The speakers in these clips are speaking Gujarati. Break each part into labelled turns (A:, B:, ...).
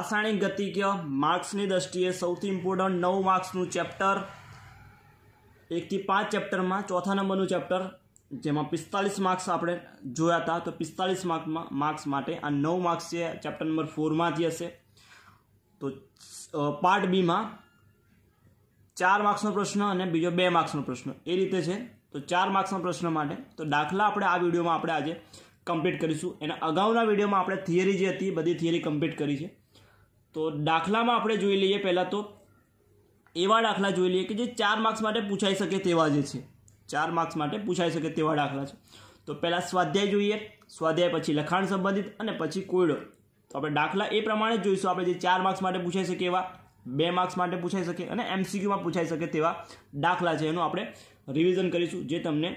A: रासायणिक गतिज्ञ मार्क्सनी दृष्टिए सौथी इम्पोर्टન્ટ 9 मार्क्सનું चैप्टर 1 થી 5 चैप्टरमां चौथा नंबरનું चैप्टर जेमां 45 मार्क्स आपणे जोया था। तो 45 मार्क्स माटे आ 9 मार्क्स छे चैप्टर नंबर 4 मांथी हशे। तो पार्ट बी में 4 मार्क्सनो प्रश्न और बीजो 2 मार्क्सनो प्रश्न ए रीते छे। तो 4 मार्क्सना प्रश्न माटे तो दाखला आपणे आ विडियो में आपणे आजे कम्प्लीट करीशुं। एना अगाउना विडियो में आपणे थियरी जे हती बधी थियरी कम्प्लीट करी छे। तो दाखला में आपणे जोई लईए पहला तो एवा दाखला जोई लईए कि जे 4 मार्क्स माटे पूछाई शके तेवा जे छे। 4 मार्क्स माटे पूछाई शके तेवा दाखला छे। तो पहला स्वाध्याय जोईए, स्वाध्याय पछी लखाण संबंधित अने पछी कोयडो। तो आपणे दाखला ए प्रमाणे जोईशुं। आपणे जे 4 मार्क्स माटे पूछाई शके एवा, 2 मार्क्स माटे पूछाई शके अने एमसीक्यू में पूछाई शके तेवा दाखला छे। एनुं आपणे रिविजन करीशुं जे तमने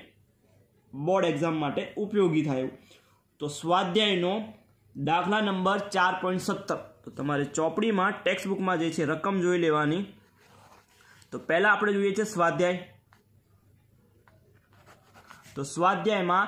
A: बोर्ड एक्जाम माटे उपयोगी थाय। तो स्वाध्यायनो दाखला नंबर 4.17 तो तमारे चोपड़ी में टेक्स्ट बुक में जे छे रकम जोई लेवानी। तो पहला आपणे जोईए छे स्वाध्याय। तो स्वाध्याय में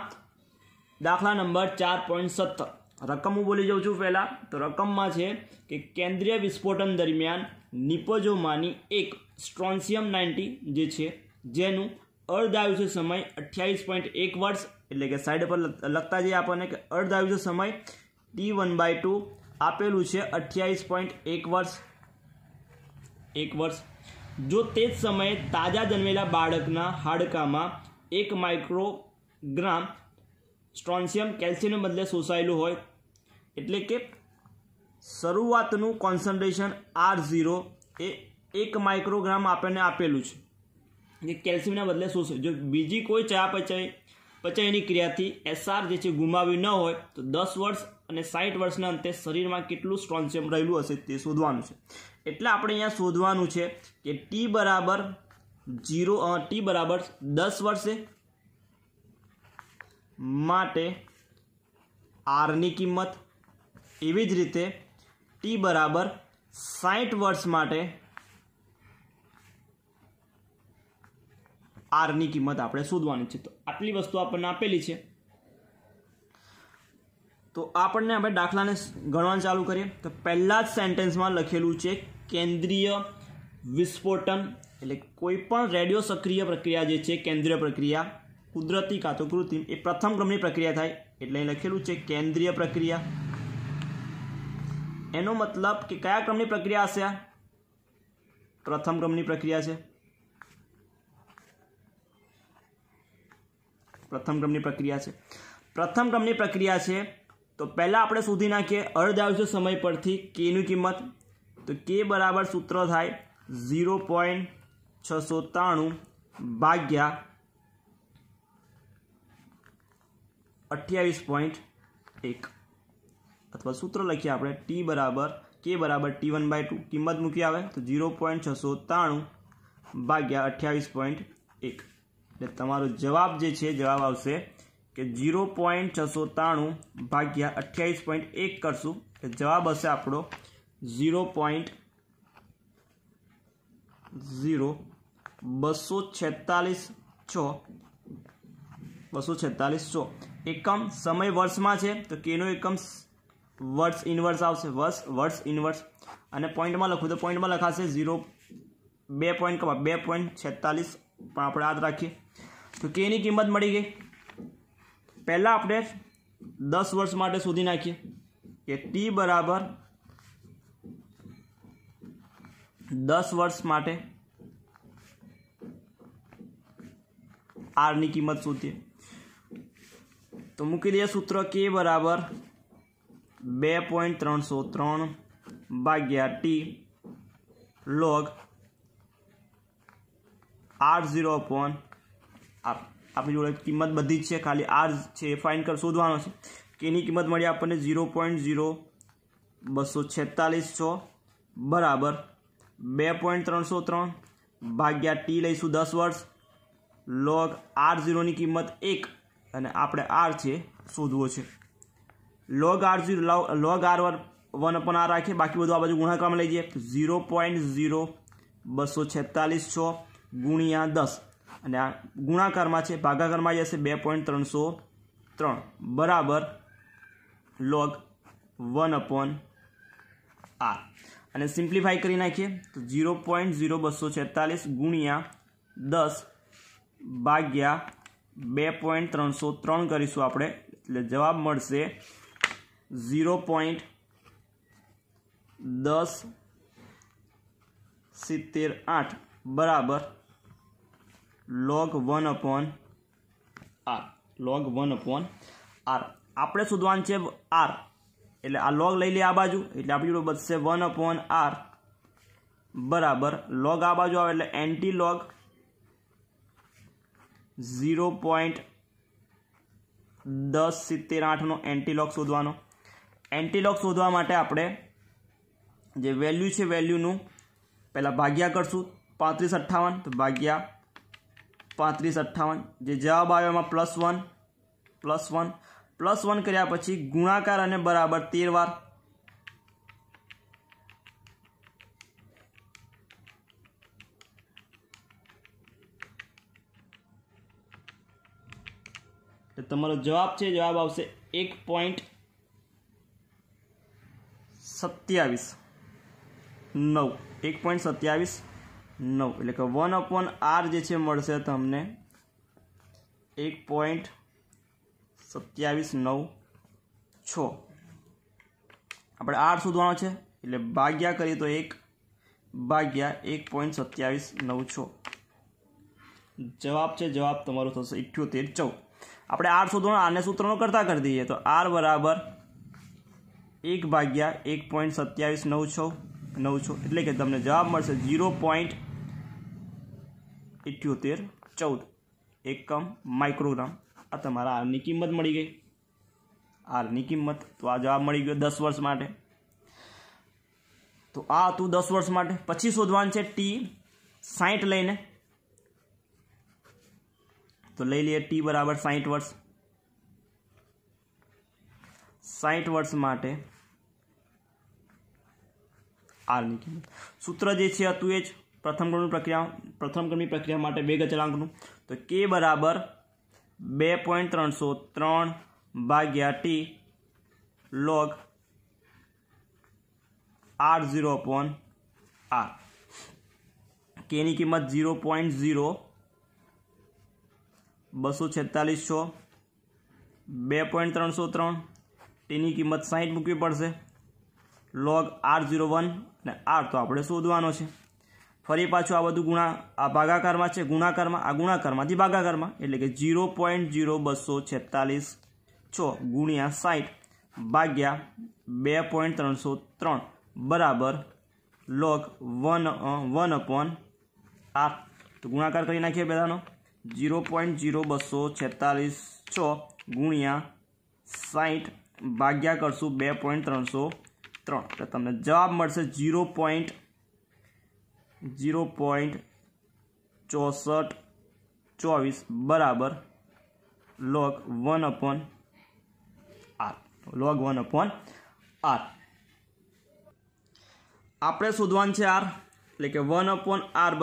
A: दाखला नंबर 4.17 रकम हूँ बोली जाऊँ छूँ पहला। तो रकम में है कि केंद्रीय विस्फोटन दरमियान निपजोमानी एक स्ट्रोन्सियम 90 जे छे जेनु अर्धायुष्य समय 28.1 वर्ष एटले के साइड पर लखता जाइए आपने कि अर्धायुष्य समय T1/2 आपेलू छे 28.1 वर्ष 1 वर्ष। जो ते ज समय ताजा जन्मेला बाळकना हाडकामां 1 माइक्रोग्राम स्ट्रोन्सियम केल्शियम बदले शोषायेलू होय एटले के शरूआतनु कॉन्सन्ट्रेशन R0 ए 1 माइक्रोग्राम आपने आपेलू छे जे केल्शियम बदले शोषे। जो बीजी कोई चयापचयनी क्रियाथी SR जे छे गुमाव्युं न होय तो 10 वर्ष અને 60 વર્ષના અંતે શરીરમાં કેટલું સ્ટ્રોન્સિયમ રહેલું હશે તે શોધવાનું છે। એટલે આપણે અહીંયા શોધવાનું છે કે T બરાબર 10 વર્ષે માટે R ની કિંમત, એવી જ રીતે T બરાબર 60 વર્ષ માટે R ની કિંમત આપણે શોધવાની છે। તો આટલી વસ્તુ આપણને આપેલી છે। तो आपने આપણે દાખલાને ગણવાનું ચાલુ કરીએ। તો પહેલા જ સેન્ટેન્સમાં લખેલું છે કેન્દ્રીય વિસ્ફોટન એટલે કોઈ પણ રેડિયો સક્રિય પ્રક્રિયા જે છે કેન્દ્રીય પ્રક્રિયા કુદરતી કાં તો કૃત્રિમ એ પ્રથમ ક્રમની પ્રક્રિયા થાય એટલે અહીં લખેલું છે કેન્દ્રીય પ્રક્રિયા। એનો મતલબ કે કયા ક્રમની પ્રક્રિયા હશે? પ્રથમ ક્રમની પ્રક્રિયા છે। પ્રથમ ક્રમની પ્રક્રિયા છે। પ્રથમ ક્રમની પ્રક્રિયા છે तो पहला આપણે શોધી નાખીએ अर्धायुष्य समय परथी k ની કિંમત। तो k बराबर सूत्र थाय 0.693 भाग्या 28.1 अथवा सूत्र लखीए આપણે t बराबर k बराबर T1/2 किंमत मूकी आवे तो 0.693 भाग्या 28.1 એટલે તમારો જવાબ જે છે જવાબ આવશે कि 0.693 भाग्या 28.1 करशू जवाब हशे आपणो 0.246 एकम समय वर्ष में है तो के नो एकम वर्ष इनवर्स आवशे वर्ष इनवर्स अने पॉइंट में लखूँ तो पॉइंट में लखाशे 2.46 पण आपणे याद राखीए। तो के नी किंमत मळी गई। पहला आपने 10 वर्ष माटे शोधी नाखीए कि T बराबर 10 वर्ष माटे R नी किंमत शोधीए। तो मूकी दीए सूत्र K बराबर 2.303 भाग्या T log R0 upon R। अपनी जोड़े किंमत बधी है खाली R है फाइंड कर शोधवानो छे। के नी किंमत मळी आपने 0.0246 बराबर 2.303 भाग्या T लईशुं 10 वर्ष log R0 नी किंमत 1 अने आपणे R छे शोधवो छे। log R0 log R1 अपन R राखीए बाकी बधुं आ बाजू गुणाकारमां लई जईए 0.0246 गुणिया 10 અને આ ગુણાકારમાં છે ભાગાકારમાં જશે 2.303 બરાબર log 1/R આર અને સિમ્પ્લિફાઈ કરી નાખીએ તો 0.0246 ગુણ્યા 10 ભાગ્યા 2.303 કરીશું આપણે, એટલે જવાબ મળશે 0.1078 બરાબર log 1/r. log 1/r આપણે શોધવાનું છે r, એટલે આ log લઈ લે આ બાજુ, એટલે આપણી જોડે બચશે 1/r બરાબર log આ બાજુ આવે એટલે એન્ટી log 0.1078 નો એન્ટી log શોધવાનો. એન્ટી log શોધવા માટે આપણે જે વેલ્યુ છે વેલ્યુનું પહેલાં ભાગ્યા કરશું 3558 તો ભાગ્યા 3558, જે જવાબ આવ્યો એમાં +1 કર્યા પછી ગુણાકાર અને બરાબર 13 વાર. તો તમારો જવાબ છે, જવાબ આવશે 1.279 એટલે કે 1/r જે છે મળશે તમને 1.279. આપણે r શોધવાનો છે એટલે ભાગ્યા કરીએ તો 1 ભાગ્યા 1.2796. જવાબ છે, જવાબ તમારો થશે 7814. આપણે r શોધવાનો, આને સૂત્રનો કરતા કરી દઈએ તો r બરાબર 1 ભાગ્યા 1.2796 એટલે કે તમને જવાબ મળશે 0.7814 એકમ માઇક્રોગ્રામ. આ તમારા આરની કિંમત મળી ગઈ, આરની કિંમત. તો આ જવાબ મળી ગયો 10 વર્ષ માટે. તો આ હતું 10 વર્ષ માટે. પછી શોધવાનું છે t 60 લઈને, તો લઈ લઈએ t બરાબર 60 વર્ષ. 60 વર્ષ માટે આરની કિંમત. સૂત્ર જે છે હતું એ જ પ્રથમ ક્રમની પ્રક્રિયા માટે 2 અચળાંકનું. તો k બરાબર 2.303 ભાગ્યા t log r0/r. k ની કિંમત 0.0246 2.303, t ની કિંમત 60 મૂકવી પડશે, log r01 અને r તો આપણે શોધવાનો છે. ફરી પાછું આ બધું આ ભાગાકારમાં છે, ગુણાકારમાં, આ ગુણાકારમાંથી ભાગાકારમાં, એટલે કે 0.0246 ગુણ્યા 60 ભાગ્યા 2.303 બરાબર log 1/r. તો ગુણાકાર કરી નાખીએ બધાનો. 0.0246 ગુણ્યા 60 ભાગ્યા કરશું 2.303 એટલે તમને જવાબ મળશે 0.6424 બરાબર log 1/r. log 1/r આપણે શોધવાનું છે r, એટલે કે 1/r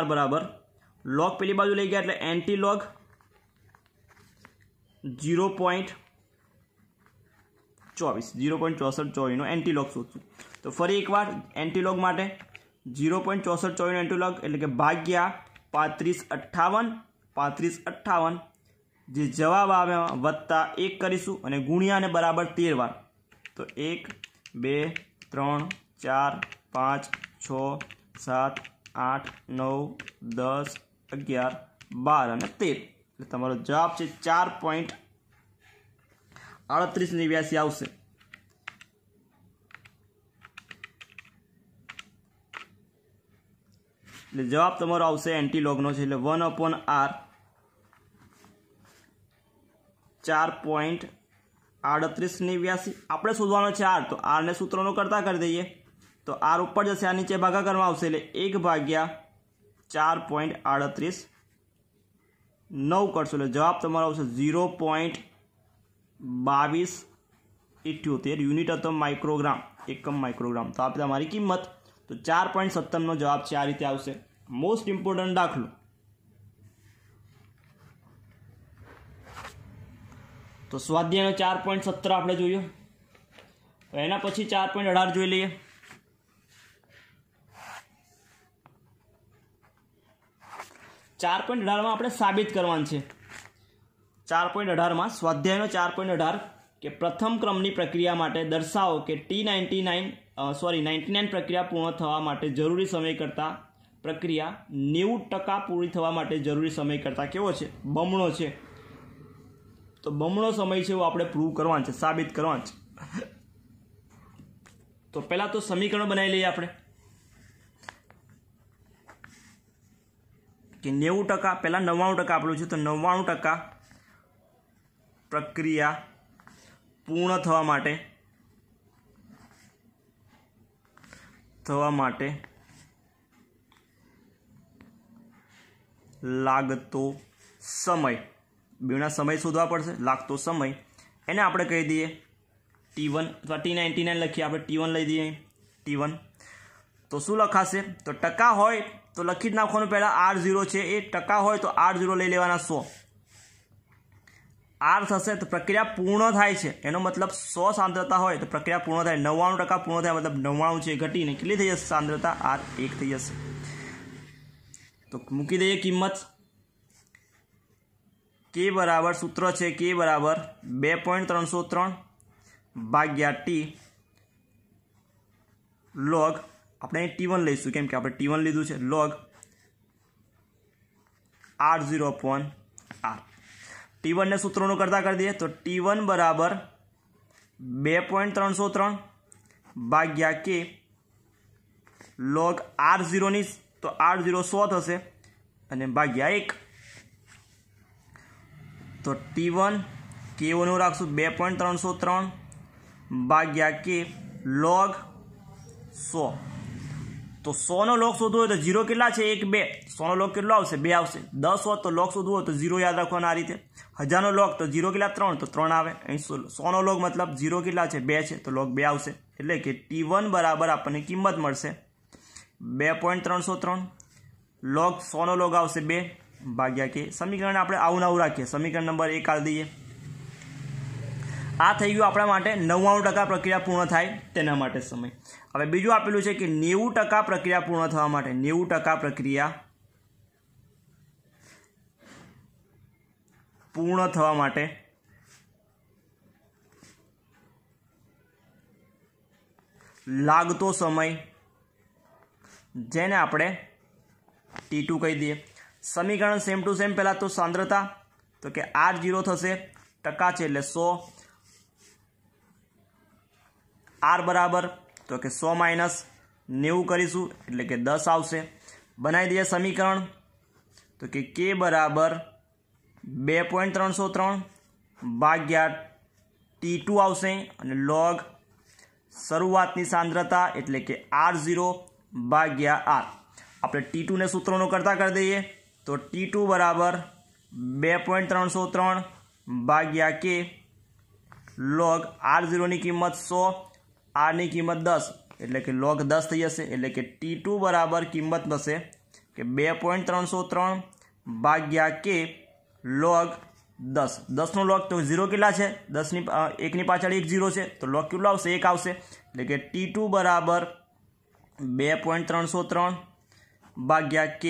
A: બરાબર log પેલી બાજુ લઈ ગયા એટલે એન્ટી log 0.6424 નો એન્ટી log શોધશું. તો ફરી એકવાર એન્ટી log માટે 0.6424 નો એન્ટી log એટલે કે ભાગ્યા 3558 જે જવાબ આવે વત્તા 1 કરીશું અને ગુણ્યા અને બરાબર 13 વાર. તો 1 2 3 4 5 6 7 8 9 10 11 12 અને 13 એટલે તમારો જવાબ છે 4.3889 આવશે. એટલે જવાબ તમારો આવશે એન્ટી logનો છે, એટલે 1/r 4.3889. આપણે શોધવાનો છે r, તો r ને સૂત્રનો કરતા કરી દઈએ તો r ઉપર જશે, આ નીચે ભાગાકારમાં આવશે એટલે 1 ભાગ્યા 4.38 કરશો એટલે જવાબ તમારો આવશે 0.2278 યુનિટ હતો માઇક્રોગ્રામ, એકમ માઇક્રોગ્રામ. તો આ તમારી કિંમત. તો 4.57 નો જવાબ છે, આ રીતે આવશે. મોસ્ટ ઇમ્પોર્ટન્ટ દાખલો. તો સ્વાધ્યાયનો 4.17 આપણે જોયો. તો એના પછી 4.18 જોઈ લઈએ। 4.18 માં આપણે સાબિત કરવાનું છે। 4.18 માં સ્વાધ્યાયનો 4.18 કે પ્રથમ ક્રમની પ્રક્રિયા માટે દર્શાવો કે T99 પ્રક્રિયા પૂર્ણ થવા માટે જરૂરી સમય કરતાં પ્રક્રિયા 90% પૂરી થવા માટે જરૂરી સમય કરતાં કેવો છે, બમણો છે। તો બમણો સમય છે એવો આપણે પ્રૂવ કરવાનું છે, સાબિત કરવાનું છે। તો પહેલાં તો સમીકરણ બનાવી લઈએ આપણે કે 90%, પહેલાં 99% આપેલું છે, તો 99% પ્રક્રિયા પૂર્ણ થવા માટે લાગતો સમય, બેના સમય શોધવા પડશે। લાગતો સમય એને આપણે કહી દઈએ T1 અથવા T99 લખીએ, આપણે T1 લઈ દઈએ। T1 તો શું લખાશે, તો ટકા હોય તો લખી જ નાખવાનું, પહેલાં R0 છે એ ટકા હોય તો R0 લઈ લેવાના 100, R થશે તો પ્રક્રિયા પૂર્ણ થાય છે એનો મતલબ 100 સાંદ્રતા હોય તો પ્રક્રિયા પૂર્ણ થાય, 99% પૂર્ણ થાય મતલબ 99 છે ઘટીને કેટલી થઈ જશે સાંદ્રતા, R1 થઈ જશે। તો મૂકી દઈએ કિંમત, K બરાબર સૂત્ર છે K બરાબર 2.303 ભાગ્યા T log, આપણે T1 લઈશું કેમ કે આપણે T1 લીધું છે, log R0/R। T1 ને સૂત્રોનું કરતા કરી દઈએ તો T1 બરાબર 2.303 ભાગ્યા K log R0 ની, તો R0 100 થશે અને ભાગ્યા 1, તો T1 K1 રાખશું 2.303 ભાગ્યા K log 100, તો 100 નો લોગ શોધવો હોય તો 0 કેટલા છે 1 2, 100 નો લોગ કેટલો આવશે 2 આવશે। 10 હોત તો લોગ શોધવો હોય તો 0 યાદ રાખવાનો આ રીતે। 1000 નો લોગ તો 0 કેટલા 3, તો 3 આવે। અહીં 100 નો લોગ મતલબ 0 કેટલા છે 2 છે તો લોગ 2 આવશે, એટલે કે T1 બરાબર આપણને કિંમત મળશે 2.303 log 100 નો લોગ આવશે 2 ભાગ્યા K। સમીકરણ આપણે આવું નવું રાખીએ, સમીકરણ નંબર 1 આલી દઈએ। આ થઈ ગયું આપણા માટે 99% પ્રક્રિયા પૂર્ણ થાય તેના માટે સમય। હવે બીજું આપેલું છે કે 90% પ્રક્રિયા પૂર્ણ થવા માટે, 90% પ્રક્રિયા પૂર્ણ થવા માટે લાગતો સમય, જેને આપણે T2 કહી દઈએ। સમીકરણ સેમ ટુ સેમ, પહેલાં તો સાંદ્રતા તો કે R0 થશે, ટકા છે એટલે 100, R બરાબર તો કે 100 માઇનસ 90 કરીશું એટલે કે 10 આવશે। બનાવી દઈએ સમીકરણ તો કે K બરાબર 2.303 ભાગ્યા T2 આવશે અને log શરૂઆતની સાંદ્રતા એટલે કે R0 ભાગ્યા R। આપણે T2 ને સૂત્રોનો કરતા કરી દઈએ તો T2 બરાબર 2.303 ભાગ્યા K log R0 ની કિંમત 100, R ની કિંમત 10 એટલે કે log 10 થઈ જશે, એટલે કે T2 બરાબર કિંમત થશે કે 2.303 ભાગ્યા K log 10, 10 નો log તો 0 કેટલા છે 10 ની 1 ની પાછળ 1 0 છે તો log કેટલો આવશે 1 આવશે, એટલે કે T2 બરાબર 2.303 ભાગ્યા K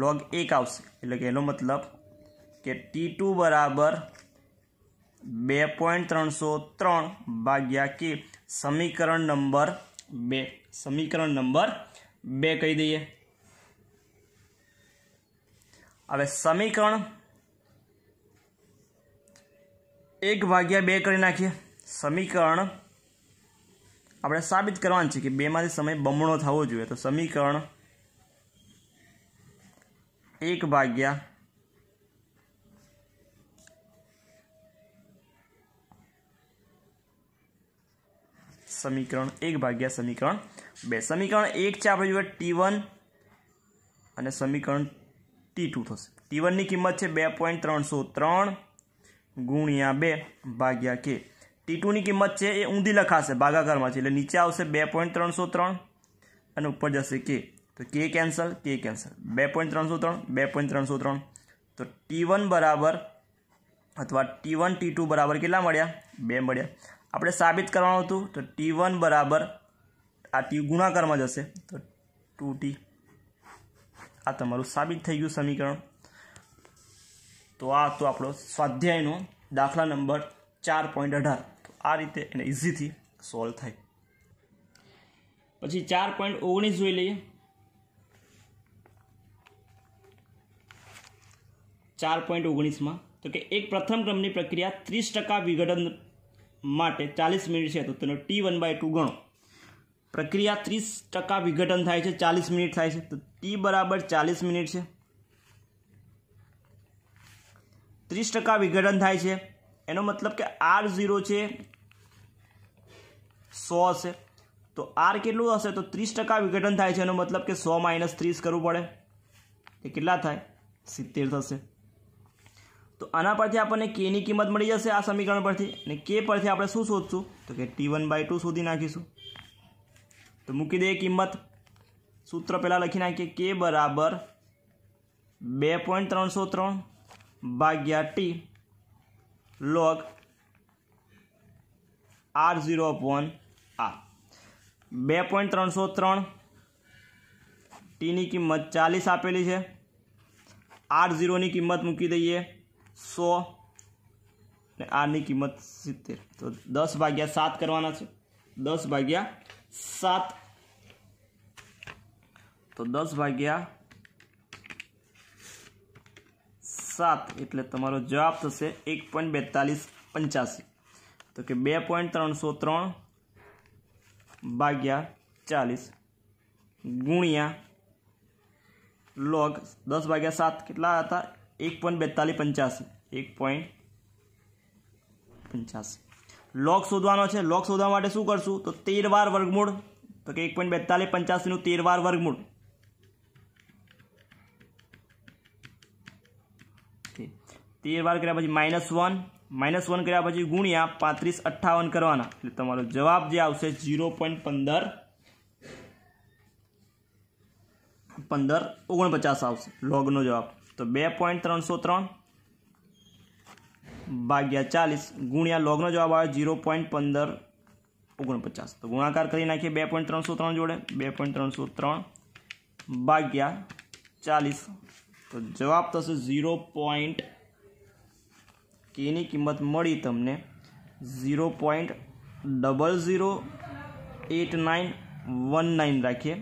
A: log 1 આવશે, એટલે કે એનો મતલબ કે T2 બરાબર 2.303 ભાગ્યા K। સમીકરણ નંબર 2, સમીકરણ નંબર 2 કહી દઈએ। હવે સમીકરણ 1/2 કરી નાખીએ। સમીકરણ આપણે સાબિત કરવાનું છે કે 2 માંથી સમય બમણો થવો જોઈએ, તો સમીકરણ 1/2 સમીકરણ 1/2 સમીકરણ 2, સમીકરણ 1 છે આપણે જોઈએ T1 અને સમીકરણ T2 થશે। T1 ની કિંમત છે 2.303 ગુણ્યા 2 ભાગ્યા K। T2 ની કિંમત છે એ ઊંધી લખાશે ભાગાકારમાં છે, એટલે નીચે આવશે 2.303 અને ઉપર જશે K, તો K કેન્સલ 2.303 2.303, તો T1 બરાબર અથવા T1 T2 બરાબર કેટલા મળ્યા 2 મળ્યા। આપણે સાબિત કરવાનું હતું તો T1 બરાબર આ T ગુણાકારમાં જશે તો 2T આ તમારું સાબિત થઈ ગયું સમીકરણ। તો આ તો આપણો સ્વાધ્યાયનો દાખલા નંબર 4.18। તો આ રીતે એને ઇઝીથી સોલ્વ થાય। પછી 4.19 જોઈ લઈએ। 4.19 તો કે એક પ્રથમ ક્રમની પ્રક્રિયા 30% વિઘટન માટે 40 મિનિટ છે તો તેનો T1/2 ગણો। પ્રક્રિયા 30% વિઘટન થાય છે 40 મિનિટ થાય છે તો T બરાબર 40 મિનિટ છે। 30% વિઘટન થાય છે એનો મતલબ કે R0 છે 100 હશે તો R કેટલું હશે તો 30% વિઘટન થાય છે એનો મતલબ કે 100 - 30 કરવું પડે એ કેટલા થાય 70 થશે। તો આના પરથી આપણને k ની કિંમત મળી જશે આ સમીકરણ પરથી અને k પરથી આપણે શું શોધશું તો કે T1/2 શોધી નાખીશું। તો મૂકી દઈએ કિંમત। સૂત્ર પહેલાં લખી નાખીએ k બરાબર 2.303 ભાગ્યા T log R0/R। 2.303 T ની કિંમત 40 આપેલી છે, R0 ની કિંમત મૂકી દઈએ 100 અને R ની કિંમત 70 તો 10/7 કરવાના છે। 10/7 તો 10/7 એટલે તમારો જવાબ થશે 1.4285। તો કે 2.303 ભાગ્યા 40 ગુણ્યા log 10/7 કેટલા હતા 1.4285 1.85 log શોધવાનો છે। log શોધવા માટે શું કરશું તો 13 વાર વર્ગમૂળ તો કે 1.4285 નું 13 વાર વર્ગમૂળ 13 વાર કર્યા પછી -1 કર્યા પછી ગુણ્યા 3558 કરવાના એટલે તમારો જવાબ જે આવશે 0.1549 આવશે લોગનો જવાબ। તો 2.303 ભાગ્યા 40 ગુણ્યા લોગનો જવાબ આવે 0.1549 તો ગુણાકાર કરી નાખીએ 2.303 જોડે 2.303 ભાગ્યા 40 તો જવાબ થશે 0. k ની કિંમત મળી તમને 0.008919 રાખીએ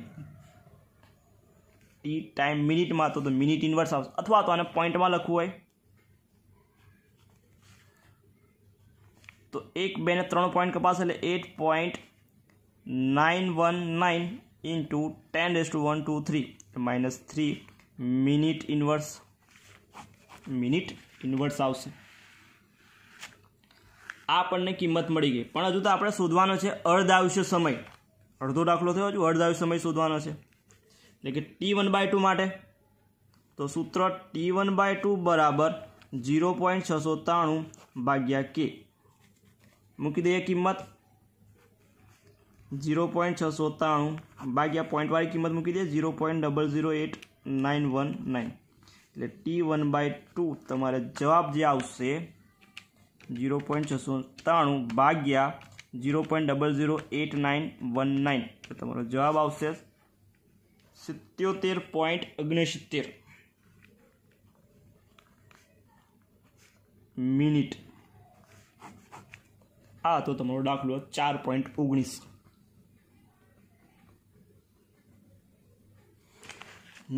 A: ટી ટાઈમ મિનિટમાં તો મિનિટ ઇન્વર્સ આવશે અથવા તો આને પોઈન્ટમાં લખવું હોય તો 1 2 ને 3 પોઈન્ટ કપાશે એટલે 8.919 into 10⁻123 -3 મિનિટ ઇન્વર્સ આવશે। આ આપણને કિંમત મળી ગઈ પણ હજુ તો આપણે શોધવાનો છે અર્ધ આયુષ્ય સમય। અડધો દાખલો થયો હજુ અર્ધ આયુષ્ય સમય શોધવાનો છે એટલે કે T1/2 માટે તો સૂત્ર T1/2 બરાબર 0.693 ભાગ્યા k મૂકી દઈએ કિંમત 0.693 ભાગ્યા પોઈન્ટવાળી કિંમત મૂકી દઈએ 0.008919 એટલે T1/2 તમારે જવાબ જે આવશે 0.693 ભાગ્યા 0.008919 તો તમારો જવાબ આવશે 77.69 મિનિટ। આ તો તમારો દાખલો 4.19।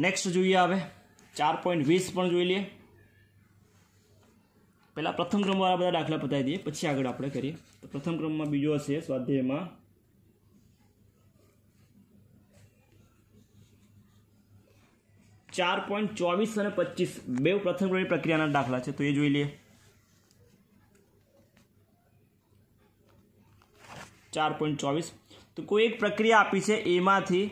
A: નેક્સ્ટ જોઈએ હવે 4.20 પણ જોઈ લઈએ। પહેલાં પ્રથમ ક્રમવાળા બધા દાખલા પતાવી દઈએ પછી આગળ આપણે કરીએ। તો પ્રથમ ક્રમમાં બીજો હશે સ્વાધ્યાયમાં 4.24 અને 25 બે પ્રથમ ક્રમની પ્રક્રિયાના દાખલા છે તો એ જોઈ લઈએ। 4.24 તો કોઈ એક પ્રક્રિયા આપી છે એમાંથી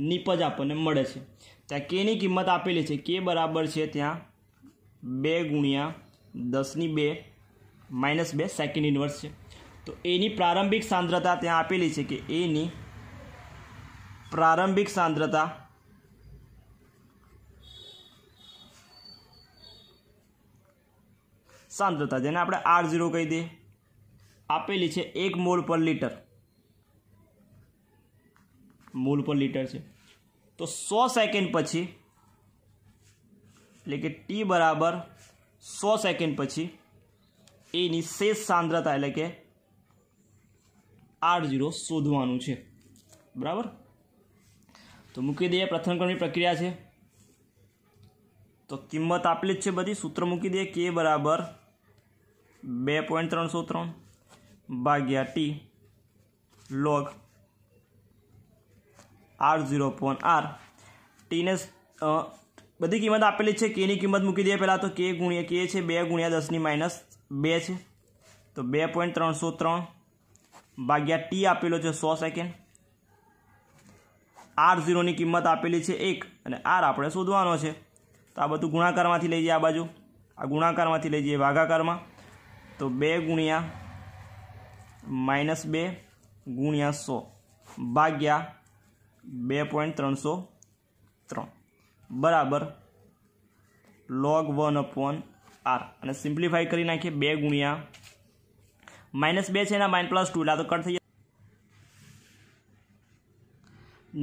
A: નિપજ આપણને મળે છે ત્યાં k ની કિંમત આપેલી છે k બરાબર છે ત્યાં 2 ગુણ્યા 10⁻2 -2 સેકન્ડ ઇન્વર્સ છે તો એની પ્રારંભિક સાંદ્રતા ત્યાં આપેલી છે કે એની પ્રારંભિક સાંદ્રતા सांद्रता जेने આપણે R0 કહી દઈએ આપેલી છે 1 મોલ પર લિટર છે તો 100 સેકન્ડ પછી એટલે કે t બરાબર 100 સેકન્ડ પછી એની શેષ સાંદ્રતા એટલે કે R0 શોધવાનું છે બરાબર। તો મૂકી દઈએ પ્રથમ ક્રમની પ્રક્રિયા છે તો કિંમત આપેલી જ છે બધી સૂત્ર મૂકી દઈએ k બરાબર 2.303 ભાગ્યા t log R0 upon R t ને બધી કિંમત આપેલી છે k ની કિંમત મૂકી દઈએ પહેલાં તો k છે 2 ગુણ્યા 10 ની -2 છે તો 2.303 ભાગ્યા t આપેલો છે 100 સેકન્ડ R0 ની કિંમત આપેલી છે 1 અને R આપણે શોધવાનો છે તો આ બધું ગુણાકારમાંથી લઈ જઈએ આ બાજુ આ ગુણાકારમાંથી લઈ જઈએ ભાગાકારમાં તો 2 ગુણ્યા -2 ગુણ્યા 100 ભાગ્યા 2.303 બરાબર log 1 upon R અને સિમ્પ્લિફાઈ કરી નાખીએ 2 ગુણ્યા -2 છે એના -2 એટલે આ તો કટ થઈ જાય।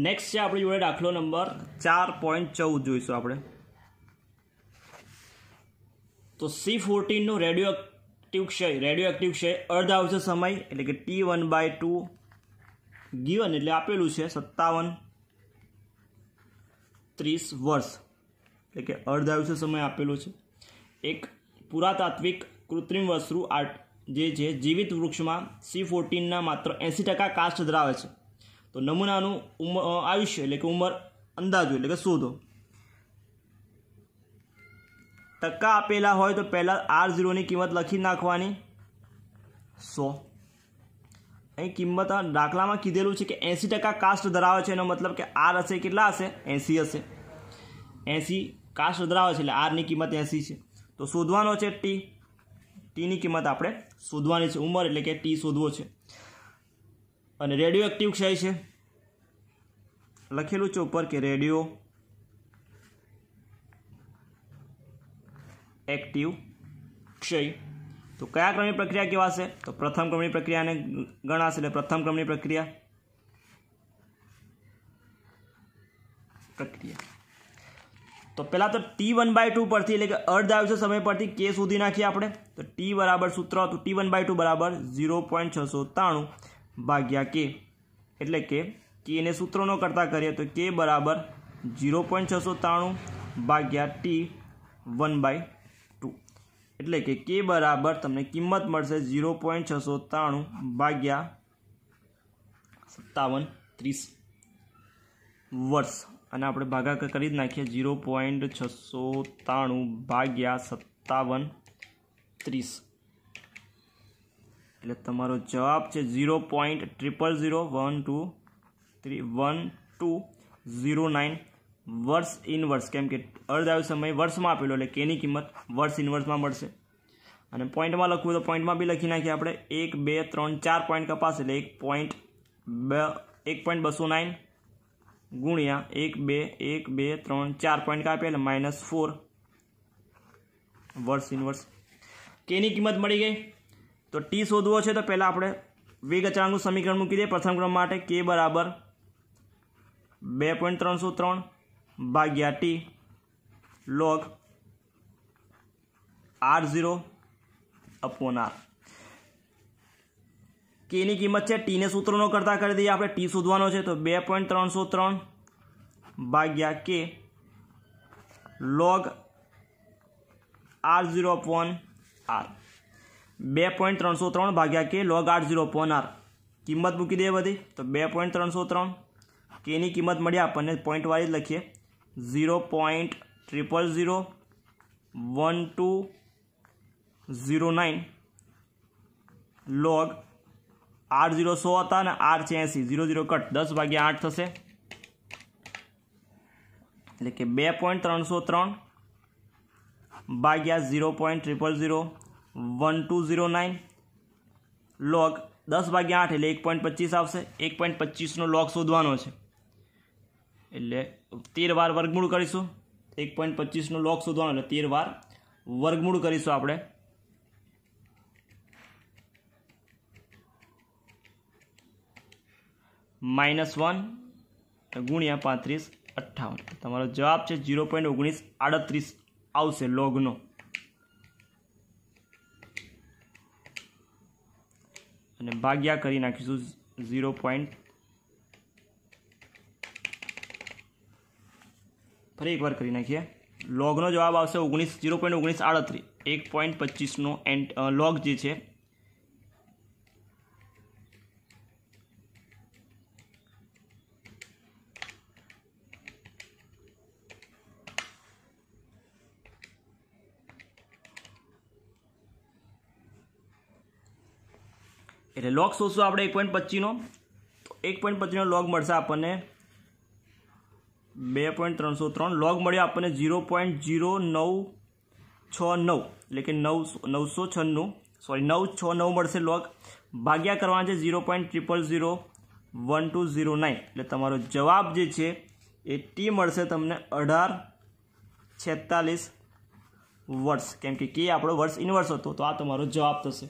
A: નેક્સ્ટ છે આપણી જોડે દાખલો નંબર 4.14 જોઈશું આપણે તો C14 નો રેડિયોએક્ટિવ ક્ષય અર્ધાવશેષ સમય એટલે કે T1/2 ગિવન એટલે આપેલું છે 57-30 વર્ષ એટલે કે અર્ધાવશેષ સમય આપેલો છે। એક પુરાતાત્વિક કૃત્રિમ વસ્તુ જે છે જીવિત વૃક્ષમાં C14ના માત્ર 80% કાસ્ટ ધરાવે છે તો નમૂનાનું આયુષ્ય એટલે કે ઉંમર અંદાજો એટલે કે શોધો। ટકા આપેલા હોય તો પહેલાં R0 ની કિંમત લખી નાખવાની 100 અહીં કિંમત દાખલામાં કીધેલું છે કે 80% કાસ્ટ ધરાવે છે એનો મતલબ કે R હશે કેટલા હશે 80 હશે 80 કાસ્ટ ધરાવે છે એટલે R ની કિંમત 80 છે તો શોધવાનો છે t ની કિંમત આપણે શોધવાની છે ઉંમર એટલે કે t શોધવો છે અને રેડિયોએક્ટિવ ક્ષય છે લખેલું છે ઉપર કે રેડિયો एक्टिव क्षय तो क्या क्रमनी प्रक्रिया कहवाशे तो प्रथम क्रमनी प्रक्रिया ने गणाशे એટલે प्रथम क्रमनी प्रक्रिया तो पहला तो T1/2 परथी એટલે કે અર્ધાવશેષ સમય પરથી k શોધી નાખીએ આપણે તો t બરાબર સૂત્ર હતું T1/2 બરાબર 0.693 ભાગ્યા k એટલે કે k ને સૂત્રનો કરતા કરીએ તો k બરાબર 0.693 ભાગ્યા T1/2 એટલે કે k બરાબર તમને કિંમત મળશે 0.693 ભાગ્યા 57-30 વર્ષ અને આપણે ભાગાકાર કરી જ નાખીએ 0.693 ભાગ્યા 57-30 એટલે તમારો જવાબ છે 0.0001231209 વર્ષ ઇનવર્સ કેમ કે અર્ધાવશેષ સમય વર્ષમાં આપેલો એટલે k ની કિંમત વર્ષ ઇનવર્સમાં મળશે અને પોઈન્ટમાં લખવું તો પોઈન્ટમાં બી લખી નાખીએ આપણે 1 2 3 4 પોઈન્ટ કપાસ એટલે 1.209 ગુણ્યા 1 2 1 2 3 4 પોઈન્ટ કાપ્યા એટલે -4 વર્ષ ઇનવર્સ k ની કિંમત મળી ગઈ તો t શોધવો છે તો પહેલાં આપણે વેગ અચળાંકનું સમીકરણ મૂકી દઈએ પ્રથમ ક્રમ માટે k બરાબર 2.303 ભાગ્યા t log R0 upon R k ની કિંમત છે t ને સૂત્રનો કરતા કરી દઈએ આપણે t શોધવાનો છે તો 2.303 ભાગ્યા k log R0 upon R 2.303 ભાગ્યા k log R0 upon R કિંમત મૂકી દઈએ બધી તો 2.303 k ની કિંમત મળી આપણને પોઈન્ટ વાઇઝ લખીએ 0.0001231209 log R0 100 હતા અને R છે 80 00 કટ 10 ભાગ્યા 8 થશે એટલે કે 2.303 ભાગ્યા 0.0001231209 log 10 ભાગ્યા 8 એટલે 1.25 આવશે 1.25 નો log શોધવાનો છે એટલે 13 વાર વર્ગમૂળ કરીશું 1.25 નો log શોધવાનો એટલે 13 વાર વર્ગમૂળ કરીશું આપણે -1 ગુણ્યા 35 58 તમારો જવાબ છે 0.1938 આવશે લોગનો। અને ભાગ્યા કરી નાખીશું 0. ફરી એકવાર કરી નાખીએ। લોગનો જવાબ આવશે 0.1938 1.25નો લોગ જે છે એટલે લોગ શોધશું આપણે 1.25નો તો 1.25નો લોગ મળશે આપણને 2.303 લોગ મળ્યો આપણને 0.0969 એટલે કે 969 મળશે લોગ ભાગ્યા કરવાના છે 0.000109 એટલે તમારો જવાબ જે છે એ ટી મળશે તમને 1846 વર્ષ કેમ કે કે આપણો વર્ષ ઇન્વર્સ હતો તો આ તમારો જવાબ થશે।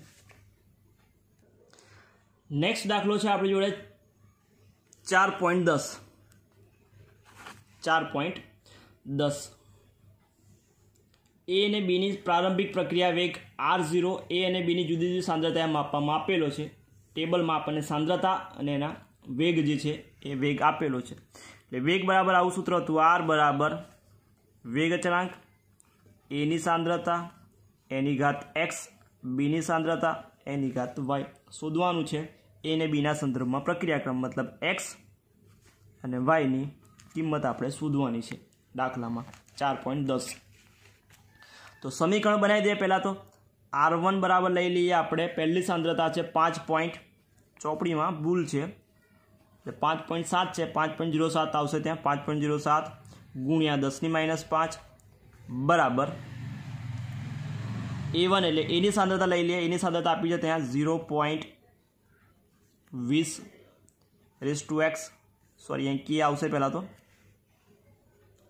A: નેક્સ્ટ દાખલો છે આપણી જોડે 4.10 એ અને બીની પ્રારંભિક પ્રક્રિયા વેગ R0 એ અને બીની જુદી જુદી સાંદ્રતાએ માપવામાં આપેલો છે। ટેબલમાં આપણને સાંદ્રતા અને એના વેગ જે છે એ વેગ આપેલો છે એટલે વેગ બરાબર આવું સૂત્ર હતું R બરાબર વેગ અચળાંક એની સાંદ્રતા એની ઘાત x બીની સાંદ્રતા એની ઘાત y શોધવાનું છે એ અને બીના સંદર્ભમાં પ્રક્રિયાક્રમ મતલબ x અને y ની કિંમત આપણે શોધવાની છે દાખલામાં 4.10 તો સમીકરણ બનાવી દઈએ પહેલાં તો R1 બરાબર લઈ લઈએ આપણે પહેલી સાંદ્રતા છે 5. ચોપડીમાં ભૂલ છે એટલે 5.7 છે 5.07 આવશે ત્યાં 5.07 ગુણ્યા 10⁻5 બરાબર A1 એટલે એની સાંદ્રતા લઈ લઈએ એની સાંદ્રતા આપી છે ત્યાં 0.20 સોરી અહીં કે આવશે પહેલાં તો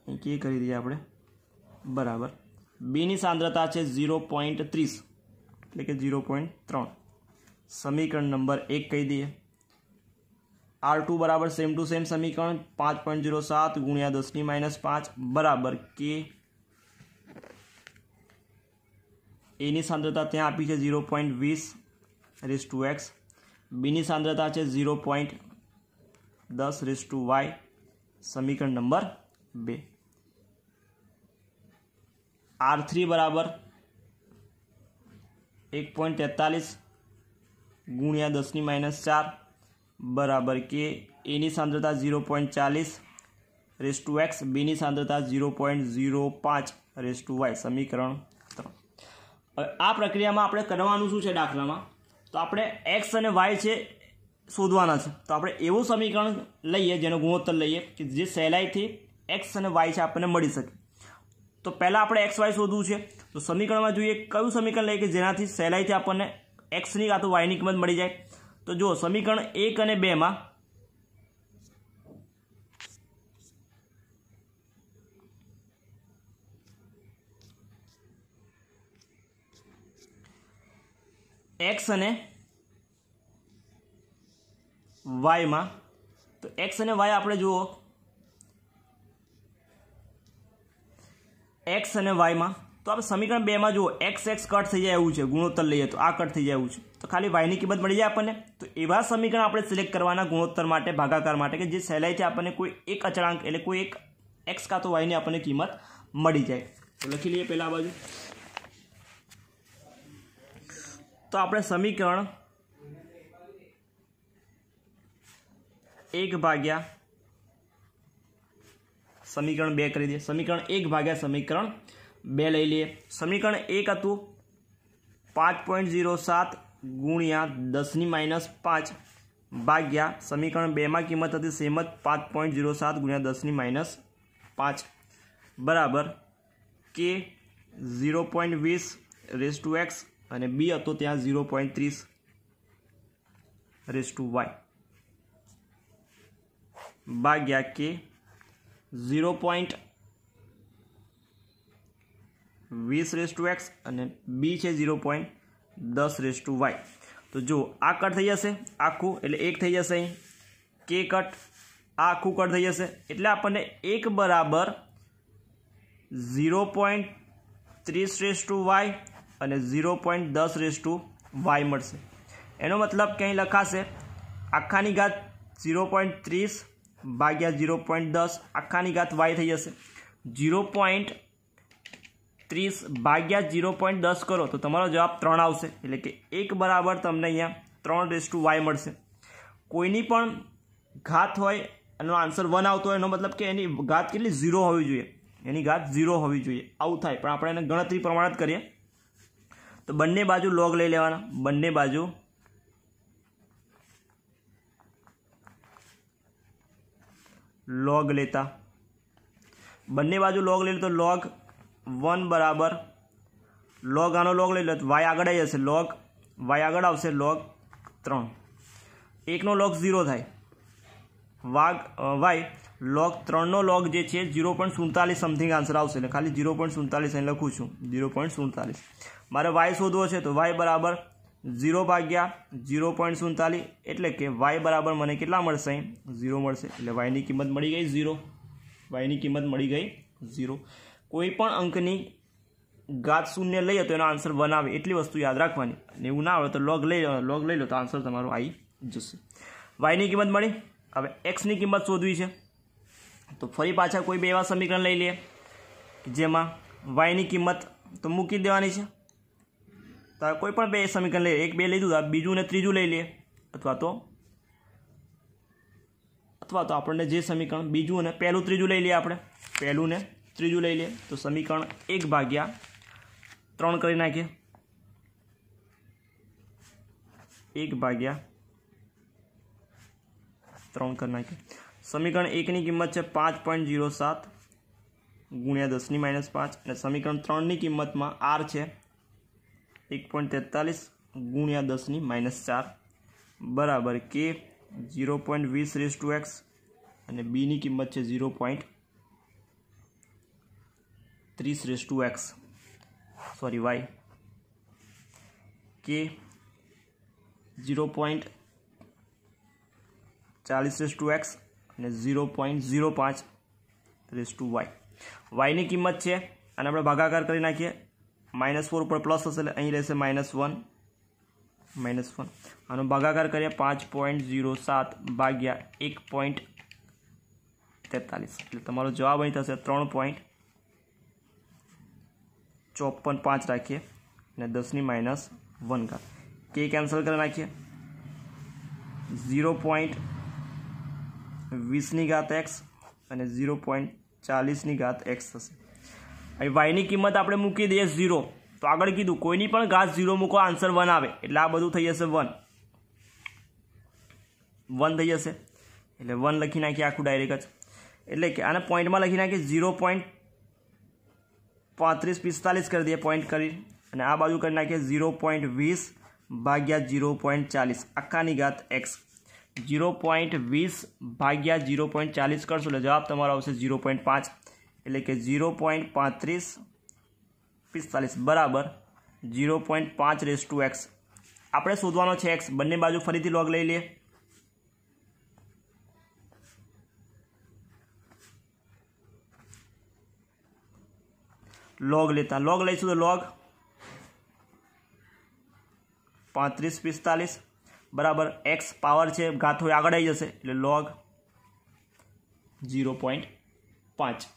A: અહીં કે કરી દઈએ આપણે બરાબર બીની સાંદ્રતા છે 0.30 એટલે કે 0.3 સમીકરણ નંબર 1 કહી દઈએ R2 બરાબર સેમ ટુ સેમ સમીકરણ 5.07 ગુણ્યા 10⁻5 બરાબર કે એની સાંદ્રતા ત્યાં આપી છે 0.20 બીની સાંદ્રતા છે 0.10 સમીકરણ નંબર 2 R3 બરાબર 1.43 ગુણ્યા 10⁻4 બરાબર કે એની સાંદ્રતા 0.40 બીની સાંદ્રતા 0.05 સમીકરણ 3 આ પ્રક્રિયામાં આપણે કરવાનું શું છે દાખલામાં તો આપણે x અને y છે શોધવાના છે તો આપણે એવું સમીકરણ લઈએ જેનો ગુણોત્તર લઈએ કે જે સહેલાઈથી x અને y છે આપણને મળી શકે તો પહેલાં આપણે xy શોધવું છે તો સમીકરણમાં જોઈએ કયું સમીકરણ લઈએ કે જેનાથી સહેલાઈથી આપણને x ની કાં તો y ની કિંમત મળી જાય તો જુઓ સમીકરણ 1 અને 2 માં x અને y માં તો x અને y આપણે જુઓ x અને y માં તો આપણે સમીકરણ 2 માં જુઓ x કટ થઈ જાય એવું છે ગુણોત્તર લઈએ તો આ કટ થઈ જાય એવું છે તો ખાલી y ની કિંમત મળી જાય આપણને તો એવા સમીકરણ આપણે સિલેક્ટ કરવાના ગુણોત્તર માટે ભાગાકાર માટે કે જે સહેલાઈથી આપણને કોઈ એક અચળાંક એટલે કોઈ એક x કાં તો y ની આપણને કિંમત મળી જાય તો લખી લઈએ પહેલા આ બાજુ તો આપણે સમીકરણ 1 ભાગ્યા સમીકરણ 2 કરી દઈએ સમીકરણ 1 ભાગ્યા સમીકરણ 2 લઈ લઈએ સમીકરણ 1 હતું 5.07 ગુણ્યા 10⁻5 ભાગ્યા સમીકરણ 2 માં કિંમત હતી સેમ જ 5.07 ગુણ્યા 10⁻5 બરાબર કે 0.20 અને બી હતો ત્યાં 0.30 ભાગ્યા કે 0.20 અને બી છે 0.10 તો જો આ કટ થઈ જશે આખું એટલે 1 થઈ જશે અહીં કે કટ આ આખું કટ થઈ જશે એટલે આપણને 1 બરાબર 0.30 અને 0.10 મળશે। એનો મતલબ કે અહીં લખાશે આખાની ઘાત 0.30 ભાગ્યા 0.10 આખાની ઘાત y થઈ જશે। 0.30 ભાગ્યા 0.10 કરો તો તમારો જવાબ 3 આવશે એટલે કે 1 બરાબર તમને અહીંયા 3 મળશે। કોઈની પણ ઘાત હોય એનો આન્સર 1 આવતો હોય એનો મતલબ કે એની ઘાત કેટલી 0 હોવી જોઈએ, એની ઘાત 0 હોવી જોઈએ, આવું થાય। પણ આપણે એને ગણતરી પ્રમાણે જ કરીએ તો બંને બાજુ log લઈ લેવાના, બંને બાજુ log લેતા, બંને બાજુ log લઈ લે તો log 1 બરાબર log આનો log લઈ લે તો y આગળ આવી જશે, log y આગળ આવશે log 3, 1 નો log 0 થાય, y log 3 નો log જે છે 0.47 સમથિંગ આન્સર આવશે એટલે ખાલી 0.47 અહીં લખું છું 0.47। મારે y શોધવો છે તો y બરાબર 0 ભાગ્યા 0.47 એટલે કે y બરાબર મને કેટલા મળશે અહીં 0 મળશે એટલે y ની કિંમત મળી ગઈ 0, y ની કિંમત મળી ગઈ 0। કોઈ પણ અંકની ઘાત શૂન્ય લઈએ તો એનો આન્સર 1 આવે એટલી વસ્તુ યાદ રાખવાની અને એવું ના આવે તો log લઈ લો તો આન્સર તમારો આવી જશે। y ની કિંમત મળી। હવે x ની કિંમત શોધવી છે તો ફરી પાછા કોઈ બે એવા સમીકરણ લઈ લઈએ જેમાં y ની કિંમત તો મૂકી દેવાની છે। તો કોઈ પણ બે સમીકરણ લઈએ, 1 2 લઈ દીધું, બીજું ને ત્રીજું લઈ લઈએ અથવા તો આપણને જે સમીકરણ બીજું અને પહેલું ત્રીજું લઈ લઈએ, આપણે પહેલું ને ત્રીજું લઈ લઈએ તો સમીકરણ 1 ભાગ્યા 3 કરી નાખીએ, 1 ભાગ્યા 3 કરી નાખીએ। સમીકરણ 1 ની કિંમત છે 5.07 ગુણ્યા 10 ની -5 અને સમીકરણ 3 ની કિંમતમાં r છે 1.43 ગુણ્યા 10 ની -4 બરાબર k 0.20 અને b ની કિંમત છે 0.30 સોરી y k 0.40 અને 0.05 y ની કિંમત છે અને આપણે ભાગાકાર કરી નાખીએ, -4 ઉપર પ્લસ હશે એટલે અહીં રહેશે -1 આનો ભાગાકાર કરીએ 5.07 ભાગ્યા 1.43 એટલે તમારો જવાબ અહીં થશે 3.5 રાખીએ અને 10 ની -1 ઘાત કે કેન્સલ કરી નાખીએ, 0.20 ની ઘાત x અને 0.40 ની ઘાત x થશે। અહીં y ની કિંમત આપણે મૂકી દઈએ 0 તો આગળ કીધું કોઈની પણ ઘાત 0 મૂકો આન્સર 1 આવે એટલે આ બધું થઈ જશે 1 થઈ જશે એટલે 1 લખી નાખીએ આખું ડાયરેક્ટ જ, એટલે કે આને પોઈન્ટમાં લખી નાખીએ 0.3545 કરી દઈએ પોઈન્ટ કરી અને આ બાજુ કરી નાખીએ 0.20 ભાગ્યા 0.40 આખાની ઘાત x, 0.20 ભાગ્યા 0.40 કરશો એટલે જવાબ તમારો આવશે 0.5 એટલે કે 0.3545 બરાબર 0.5 આપણે શોધવાનો છે x, બંને બાજુ ફરીથી log લઈ લઈએ, log લેતા log લઈશું તો log 3545 બરાબર x પાવર છે ઘાત હોય આગળ આવી જશે એટલે log 0.5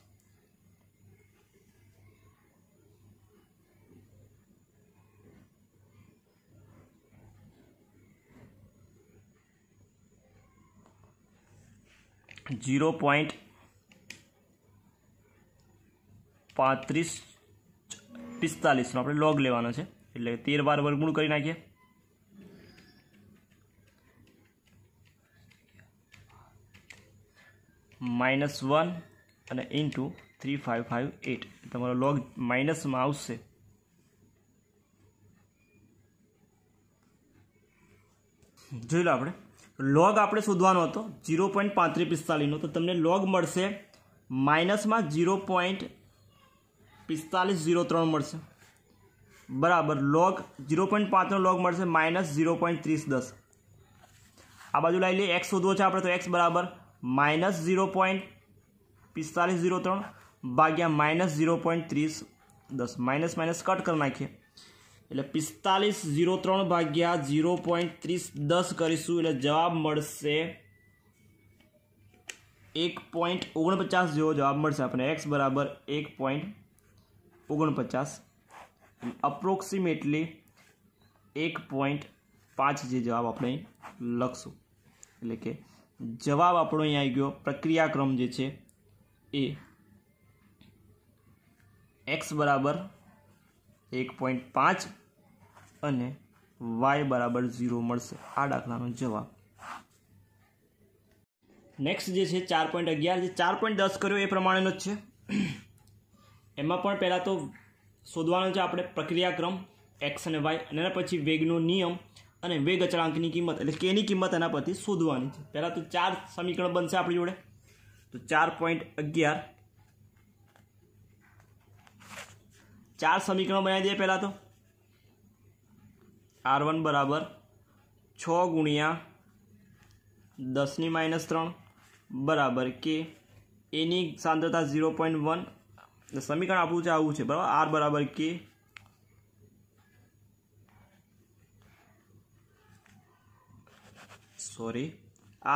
A: 0.3545 નો આપણે log લેવાનો છે એટલે 13 વાર વર્ગમૂળ કરી નાખીએ, -1 અને ઇન્ટુ 3558 તમારો log માઇનસમાં આવશે જોઈ લો આપણે log આપણે શોધવાનો હતો 0.3545 નો તો તમને log મળશે માઇનસમાં 0.4503 મળશે બરાબર log 0.5 નો log મળશે -0.3010 आ बाजू लाई लीए एक्स शोधवो छे आपणे तो एक्स बराबर -0.4503 भाग्या -0.3010 माइनस माइनस कट कर नाखीए एटले 4503 भाग्या 0.3010 करीशुं एटले जवाब मळशे 1.49 जेवो जवाब मळशे आपणे एक्स बराबर 1.49 अप्रोक्सिमेटली 1.5 जे जवाब આપણે લખશું એટલે કે જવાબ આપણો અહીં આવી ગયો પ્રક્રિયાક્રમ જે છે એ x બરાબર 1.5 અને y બરાબર 0 મળશે આ દાખલાનો જવાબ। નેક્સ્ટ જે છે 4.11 જે 4.10 કર્યો એ પ્રમાણેનો જ છે। એમાં પણ પહેલાં તો શોધવાનો છે આપણે પ્રક્રિયાક્રમ एक्स અને वाय અને પછી વેગનો નિયમ અને વેગ અચળાંકની કિંમત એટલે કે ની કિંમત એના પરથી શોધવાની છે। પહેલા તો 4 સમીકરણ બનશે આપણી જોડે તો 4.11 4 સમીકરણ બનાવી દઈએ। પહેલા તો r1 બરાબર 6 ગુણ્યા 10 - 3 બરાબર કે એની સાંદ્રતા 0.1 સમીકરણ આપણું છે આવું છે બરાબર। r બરાબર કે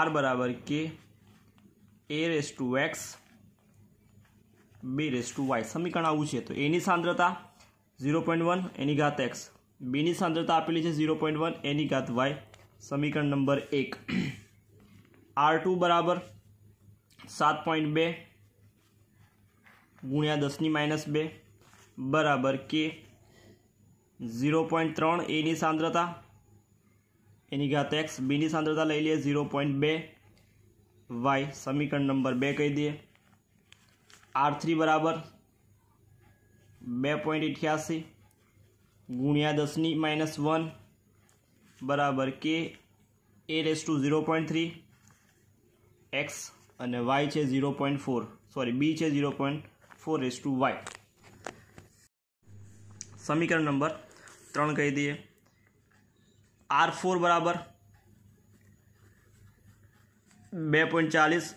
A: r बराबर के a⁻x b⁻y समीकरण आवु छे तो a नी सांद्रता 0.1 एनी घात x b नी सांद्रता आपेली छे 0.1 एनी घात y समीकरण नंबर 1 r2 बराबर 7.2 गुणिया 10 - 2 बराबर के 0.3 a नी सांद्रता एनी घात एक्स बी नी सांद्रता लई लीए 0.2 वाय समीकरण नंबर 2 कही दिए। r3 बराबर 2.88 गुणिया 10 - 1 बराबर के a⁻0.3 एक्स અને y છે 0.4 सॉरी b છે 0.4 समीकरण नंबर 3 कही दिए। r4 बराबर 2.40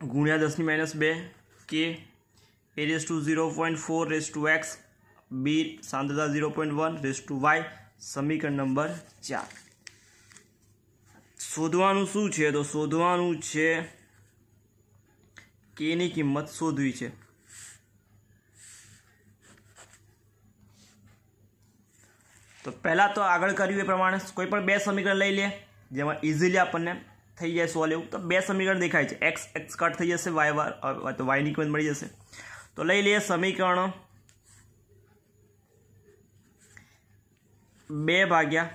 A: गुणिया 10 - 2 के a⁻0.4 एक्स बी सांद्रता 0.1 वाय समीकरण नंबर 4 शोधवानुं शुं छे तो शोधवानुं छे के नी किंमत शोधवी छे। तो पहला तो आगळ कर्युं ए प्रमाणे कोईपण बे समीकरण लई लीए जेमां इजीली आपने थई जाए सॉल्व एवुं तो बे समीकरण देखाय छे एक्स एक्स कट थई जशे वाय तो वाय नी किंमत मळी जशे तो लई लीए समीकरण 2/3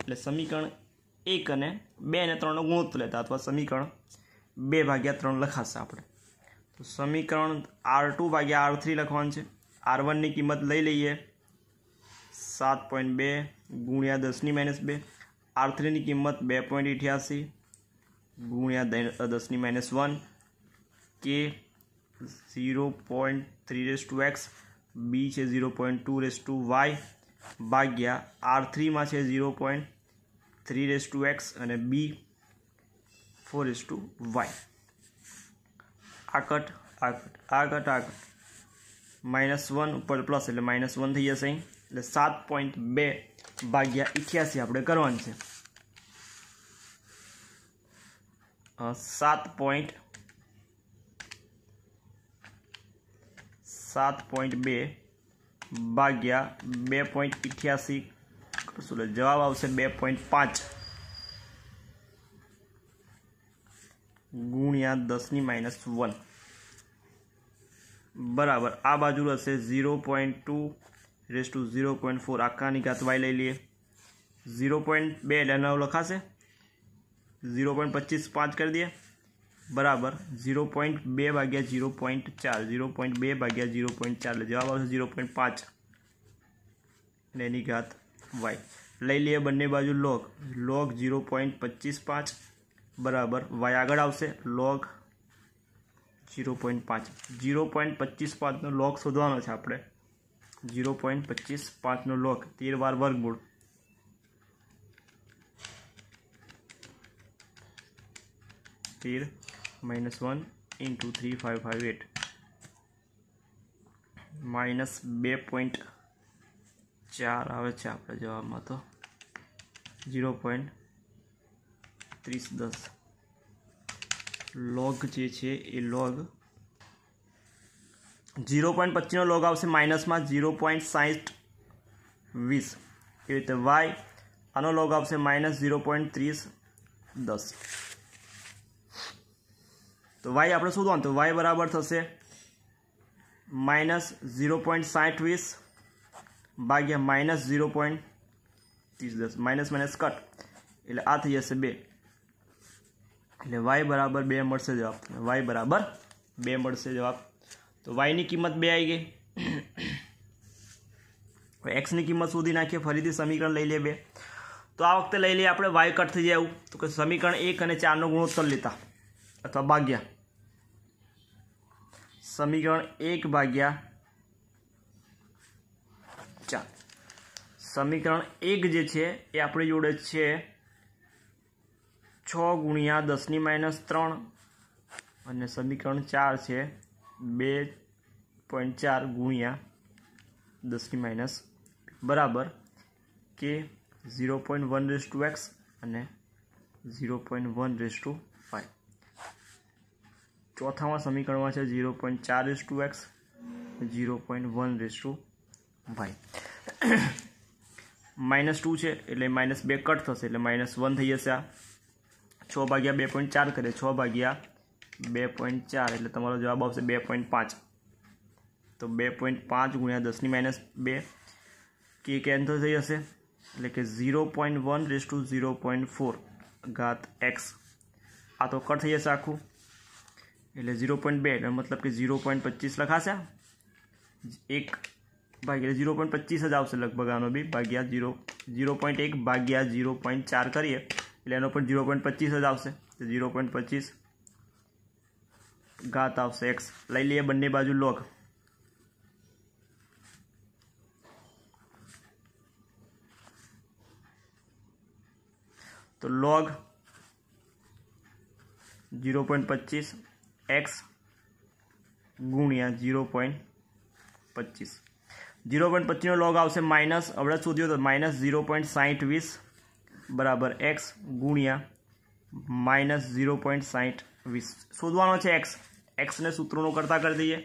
A: એટલે સમીકરણ 1 અને 2 અને 3 નો ગુણોત્તર લેતા अथवा समीकरण 2/3 લખાશે આપણે તો સમીકરણ r2/r3 લખવાનું છે। r1 ની કિંમત લઈ લઈએ 7.2 ગુણ્યા 10 - 2 r3 ની કિંમત 2.88 ગુણ્યા 10 - 1 કે 0.3 x b છે 0.2 y ભાગ્યા r3 માં છે 0.3 x અને b 4 y આ કટ -1 ऊपर प्लस એટલે -1 થઈ જશે એટલે 7.2/88 આપણે કરવાનું છે। 7.2/2.88 કરશું એટલે જવાબ આવશે 2.5 ગુણ્યા 10 - 1 बराबर आ बाजू हशे 0.2 0.4 आखानी घात y लई लीए 0.2 એટલે 9 લખાશે 0.25 5 कर दिए बराबर 0.2/0.4 0.2/0.4 जवाब आवशे 0.5 અને એની ઘાત y લઈ લઈએ બંને બાજુ log 0.25 बराबर y આગળ આવશે log 0.5 0.25 નો log શોધવાનો છે આપણે 0.25 નો log 13 વાર વર્ગમૂળ 13 -1 × 3558 -2.4 આવે છે આપણે જવાબમાં, તો 0.3010 લોગ જે છે એ લોગ 0.25 લોગ આવશે માઇનસમાં 0.6020 એવી રીતે વાય આનો લોગ આવશે -0.3010. તો વાય આપણે શોધવાનું, તો વાય બરાબર થશે -0.6020 ભાગ્યા -0.3010 માઇનસ માઇનસ કટ એટલે આ થઈ જશે 2 એટલે વાય બરાબર 2 મળશે જવાબ. વાય બરાબર 2 મળશે જવાબ. તો વાયની કિંમત 2 આવી ગઈ. એક્સની કિંમત શોધી નાખીએ. ફરીથી સમીકરણ લઈ લે 2. તો આ વખતે લઈ લઈએ આપણે વાય કટ થઈ જાય એવું, તો કે સમીકરણ 1 અને 4 નો ગુણોત્તર લેતા અથવા ભાગ્યા સમીકરણ 1 ભાગ્યા 4. સમીકરણ 1 જે છે એ આપણી જોડે છે 6 ગુણ્યા 10⁻³ અને સમીકરણ 4 છે 2.4 ગુણ્યા 10⁻² બરાબર કે 0.1x અને 0.1y. ચોથામાં સમીકરણમાં છે 0.4x 0.1y. -2 છે એટલે -2 કટ થશે એટલે -1 થઈ જશે. આ 6 ભાગ્યા 2.4 કરીએ, 6 ભાગ્યા 2.4 એટલે તમારો જવાબ આવશે 2.5. તો 2.5 ગુણ્યા 10⁻², કે કેન્સલ થઈ જશે એટલે કે 0.1/0.4 ઘાત x. આ તો કટ થઈ જશે આખું એટલે 0.2 એટલે મતલબ કે 0.25 લખાશે. 1 ભાગ્યા 0.25 જ આવશે લગભગ આનો બી, ભાગ્યા 0.1 ભાગ્યા 0.4 કરીએ એટલે એનો પણ 0.25 જ આવશે. તો 0.25 ઘાત આવશે x. લઈ લઈએ બંને બાજુ લોગ. તો log 0.25 x ગુણ્યા 0.25. 0.25 નો લોગ આવશે માઇનસ, આપણે શોધ્યો તો -0.6020 બરાબર x ગુણ્યા -0.6020. શોધવાનો છે x. x ને સૂત્રોનો કરતા કરી દઈએ.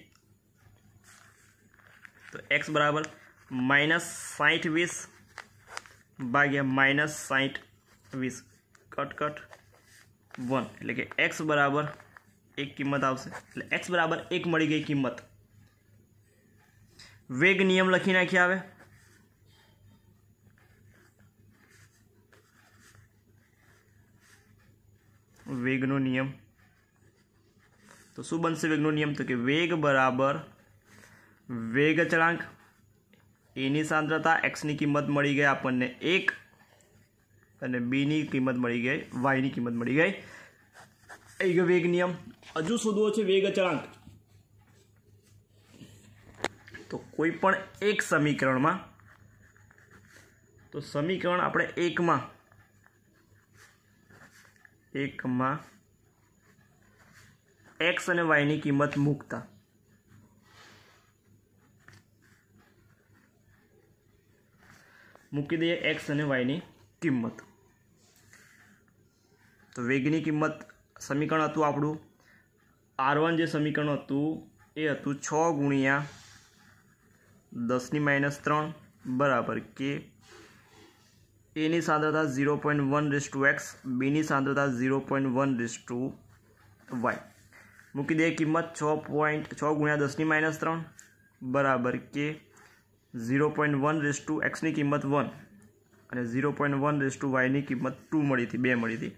A: તો x બરાબર -6020 ભાગ્યા -6020 કટ કટ 1 એટલે કે x બરાબર 1 કિંમત આવશે. એટલે x બરાબર 1 મળી ગઈ કિંમત. વેગ નિયમ લખી નાખીએ. આવે વેગનો નિયમ. તો શું બનશે વેગનો નિયમ? તો કે વેગ બરાબર વેગ અચળાંક એની સાંદ્રતા, x ની કિંમત મળી ગઈ આપણને 1 અને b ની કિંમત મળી ગઈ, y ની કિંમત મળી ગઈ. એ ગયો વેગ નિયમ. હજુ શોધવો છે વેગ અચળાંક. તો કોઈ પણ એક સમીકરણમાં, તો સમીકરણ આપણે એકમાં x અને y ની કિંમત મૂકતા મૂકી દઈએ x અને y ની કિંમત. તો વેગની કિંમત સમીકરણ હતું આપણું R1 જે સમીકરણ હતું એ હતું 6 ગુણ્યા 10⁻³ બરાબર કે a ની સાંદ્રતા 0.1x, b ની સાંદ્રતા 0.1y. મૂકી દઈએ કિંમત 6 ગુણ્યા 10⁻³ બરાબર કે 0.1x ની કિંમત 1 અને 0.1y ની કિંમત 2 મળી હતી, 2 મળી હતી.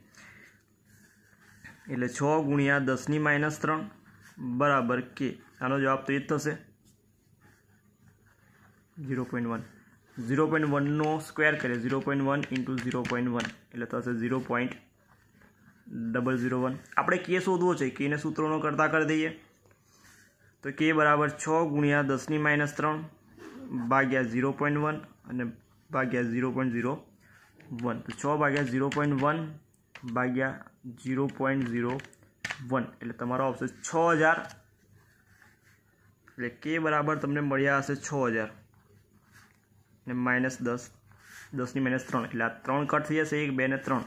A: એટલે 6 ગુણ્યા 10⁻³ બરાબર કે આનો જવાબ તો એ જ થશે 0.1. 0.1 નો સ્ક્વેર કરીએ 0.1 × 0.1 એટલે થશે 0.001. આપણે કે શોધવો છે, કે ને સૂત્રોનો કરતા કરી દઈએ. તો કે બરાબર 6 ગુણ્યા 10⁻³ ભાગ્યા 0.1 અને ભાગ્યા 0.01. તો 6 ભાગ્યા 0.1 ભાગ્યા 0.01 1 એટલે તમારો આવશે 6000 એટલે કે બરાબર તમને મળ્યા હશે 6000 ને -10 10 ની -3 એટલે આ 3 કટ થઈ જશે 1 2 ને 3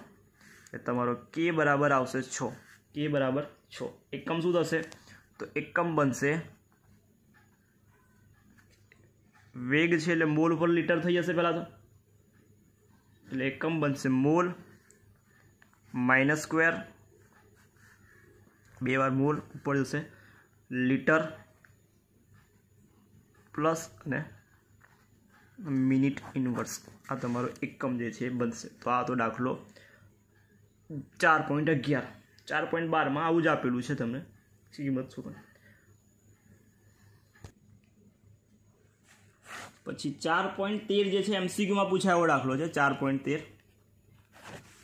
A: એટલે તમારો કે બરાબર આવશે 6 કે બરાબર 6 એકમ શું થશે તો એકમ બનશે વેગ છે એટલે મોલ પર લિટર થઈ જશે પહેલાં તો એટલે એકમ બનશે મોલ -સ્ક્વેર 2 વાર મોલ ઉપર જશે લિટર પ્લસ અને મિનિટ ઇનવર્સ આ તમારો એકમ જે છે બનશે તો આ તો દાખલો 4.11 4.12 આવું જ આપેલું છે તમને કિંમત શું પણ પછી 4.13 જે છે એમસીક્યુમાં પૂછાયો દાખલો છે 4.13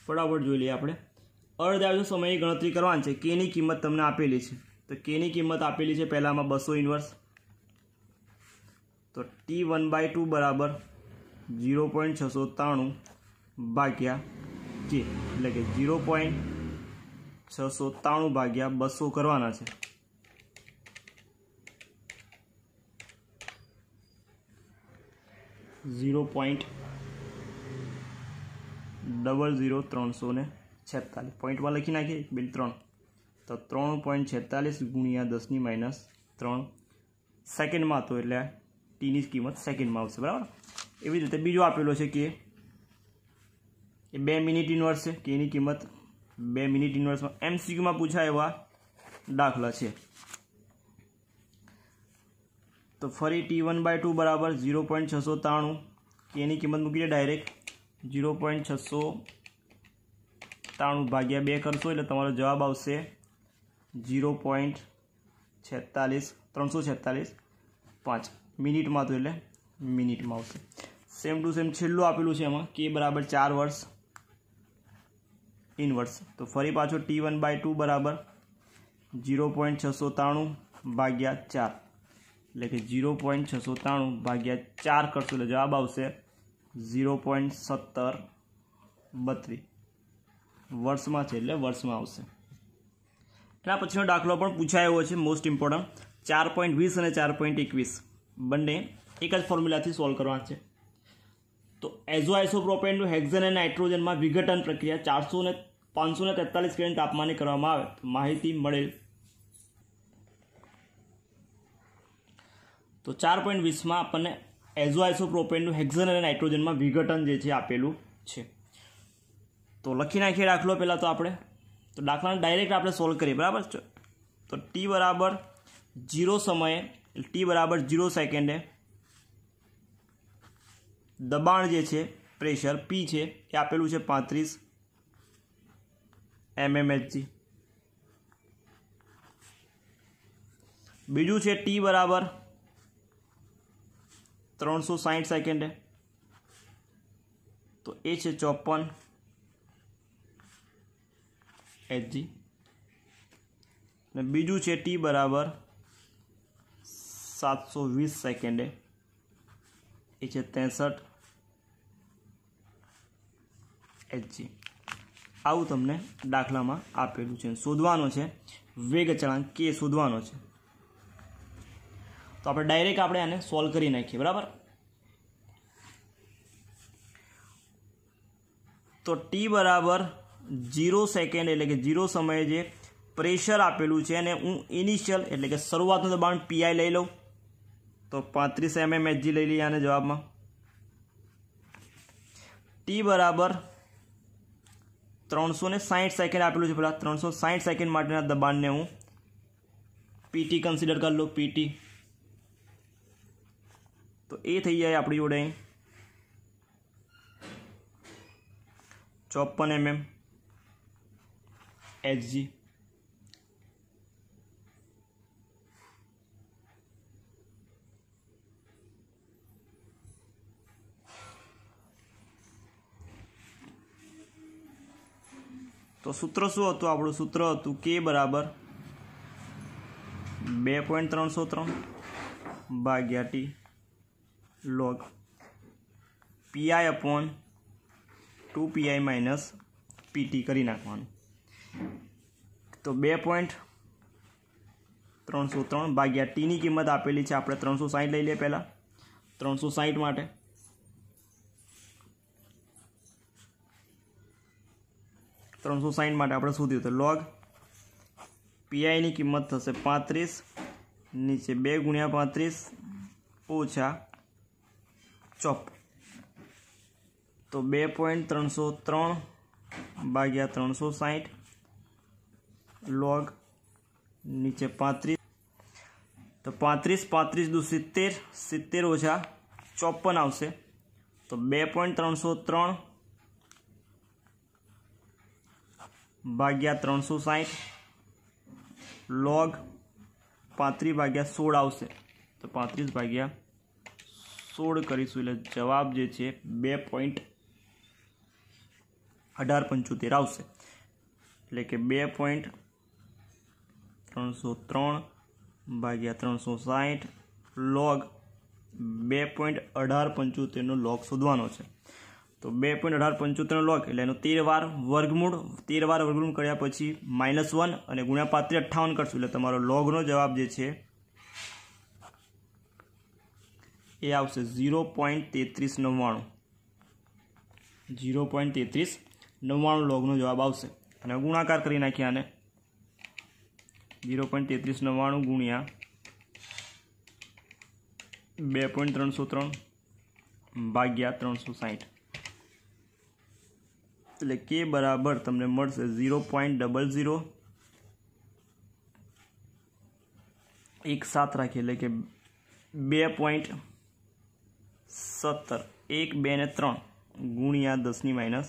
A: ફટાફટ જોઈ લઈએ આપણે અર્ધઆયુષ્ય સમયની ગણતરી કરવાની છે કેની કિંમત તમને આપેલી છે તો કેની કિંમત આપેલી છે પહેલામાં 200 ઇન્વર્સ તો T1/2 બરાબર 0.693 ભાગ્યા કે એટલે કે 0.693 ભાગ્યા 200 કરવાના છે .0000346 પોઈન્ટમાં લખી નાખીએ 1 2 3 તો 3.46 ગુણ્યા 10 ની -3 સેકન્ડમાં હતો એટલે ટીની કિંમત સેકન્ડમાં આવશે બરાબર એવી રીતે બીજો આપેલો છે કે એ 2 મિનિટ ઇન્વર્સ છે કે એની કિંમત 2 મિનિટ ઇન્વર્સમાં એમસીક્યુમાં પૂછાય એવા દાખલા છે તો ફરી T1/2 બરાબર 0.693 કે એની કિંમત મૂકી દે ડાયરેક્ટ 0.693 ભાગ્યા 2 કરશો એટલે તમારો જવાબ આવશે 0.346 5 મિનિટમાં તો એટલે મિનિટમાં આવશે સેમ ટુ સેમ છેલ્લું આપેલું છે એમાં કે બરાબર 4 વર્ષ ઇનવર્સ તો ફરી પાછો T1/2 બરાબર 0.693 ભાગ્યા 4 એટલે કે 0.693 ભાગ્યા 4 કરશો એટલે જવાબ આવશે 0.1732 વર્ષમાં છે એટલે વર્ષમાં આવશે એના પછીનો દાખલો પણ પૂછાયો છે મોસ્ટ ઇમ્પોર્ટન્ટ 4.20 અને 4.21 બંને એક જ ફોર્મ્યુલાથી સોલ્વ કરવાના છે તો એઝોઆઇસોપ્રોપેનનું હેક્ઝન અને નાઇટ્રોજનમાં વિઘટન પ્રક્રિયા 400 ને 543 કેલ્વિન તાપમાને કરવામાં આવે તો માહિતી મળેલ તો 4.20માં આપણને એઝોઆઇસોપ્રોપેનનું હેક્ઝન અને નાઇટ્રોજનમાં વિઘટન જે છે આપેલું છે તો લખી નાખીએ દાખલો પહેલાં તો આપણે તો દાખલાને ડાયરેક્ટ આપણે સોલ્વ કરીએ બરાબર છે તો ટી બરાબર 0 સમયે ટી બરાબર 0 સેકન્ડે દબાણ જે છે પ્રેશર પી છે એ આપેલું છે 35 mmHg બીજું છે ટી બરાબર 360 સેકન્ડે તો એ છે 54 Hg ને બીજું છે ટી બરાબર 720 સેકન્ડે એ છે 63 Hg આવું તમને દાખલામાં આપેલું છે શોધવાનો છે વેગ અચળાંક કે શોધવાનો છે તો આપણે ડાયરેક્ટ આપણે આને સોલ્વ કરી નાખીએ બરાબર તો ટી બરાબર 0 સેકન્ડ એટલે કે 0 સમયે જે પ્રેશર આપેલું છે અને હું ઇનિશિયલ એટલે કે શરૂઆતનું દબાણ પીઆઈ લઈ લઉં તો 35 mmHg લઈ લઈએ આને જવાબમાં ટી બરાબર 360 સેકન્ડ આપેલું છે પેલા 360 સેકન્ડ માટેના દબાણને હું પીટી કન્સિડર કરી લો પીટી તો એ થઈ જાય આપણી જોડે 54 mm Hg તો સૂત્ર શું હતું આપણું સૂત્ર હતું કે બરાબર 2.303 ભાગ્યા T log pi upon 2pi minus pt કરી નાખવાનું તો 2.303 ભાગ્યા ટીની કિંમત આપેલી છે, આપણે 360 લઈ લઈએ પહેલાં. 360 માટે 360 માટે આપણે શું થયું? તો log પીઆઈની કિંમત થશે 35, નીચે 2 ગુણ્યા 35 ઓછા 54. તો 2.303 ભાગ્યા 360 log નીચે 35, તો 35 35 દુ 70, 70 ઓછા 54 આવશે. તો 2.303 ભાગ્યા 360 log 35 ભાગ્યા 16 આવશે. તો 35 ભાગ્યા 16 કરીશું એટલે જવાબ જે છે 2.1875 આવશે. એટલે કે 2.303 ભાગ્યા 360 log 2.1875 લોગ શોધવાનો છે. તો 2.1875 લોગ એટલે એનો 13 વાર વર્ગમૂળ કર્યા પછી -1 અને ગુણ્યા 35 58 કરશું એટલે તમારો લોગનો જવાબ જે છે એ આવશે 0.3399. 0.3399 લોગનો જવાબ આવશે. અને ગુણાકાર કરી નાખીએ આને 0.3399 ગુણ્યા 2.303 ભાગ્યા 360 એટલે કે બરાબર તમને મળશે 0.0017 રાખીએ એટલે કે 2.17 1 2 ને 3 ગુણ્યા 10⁻³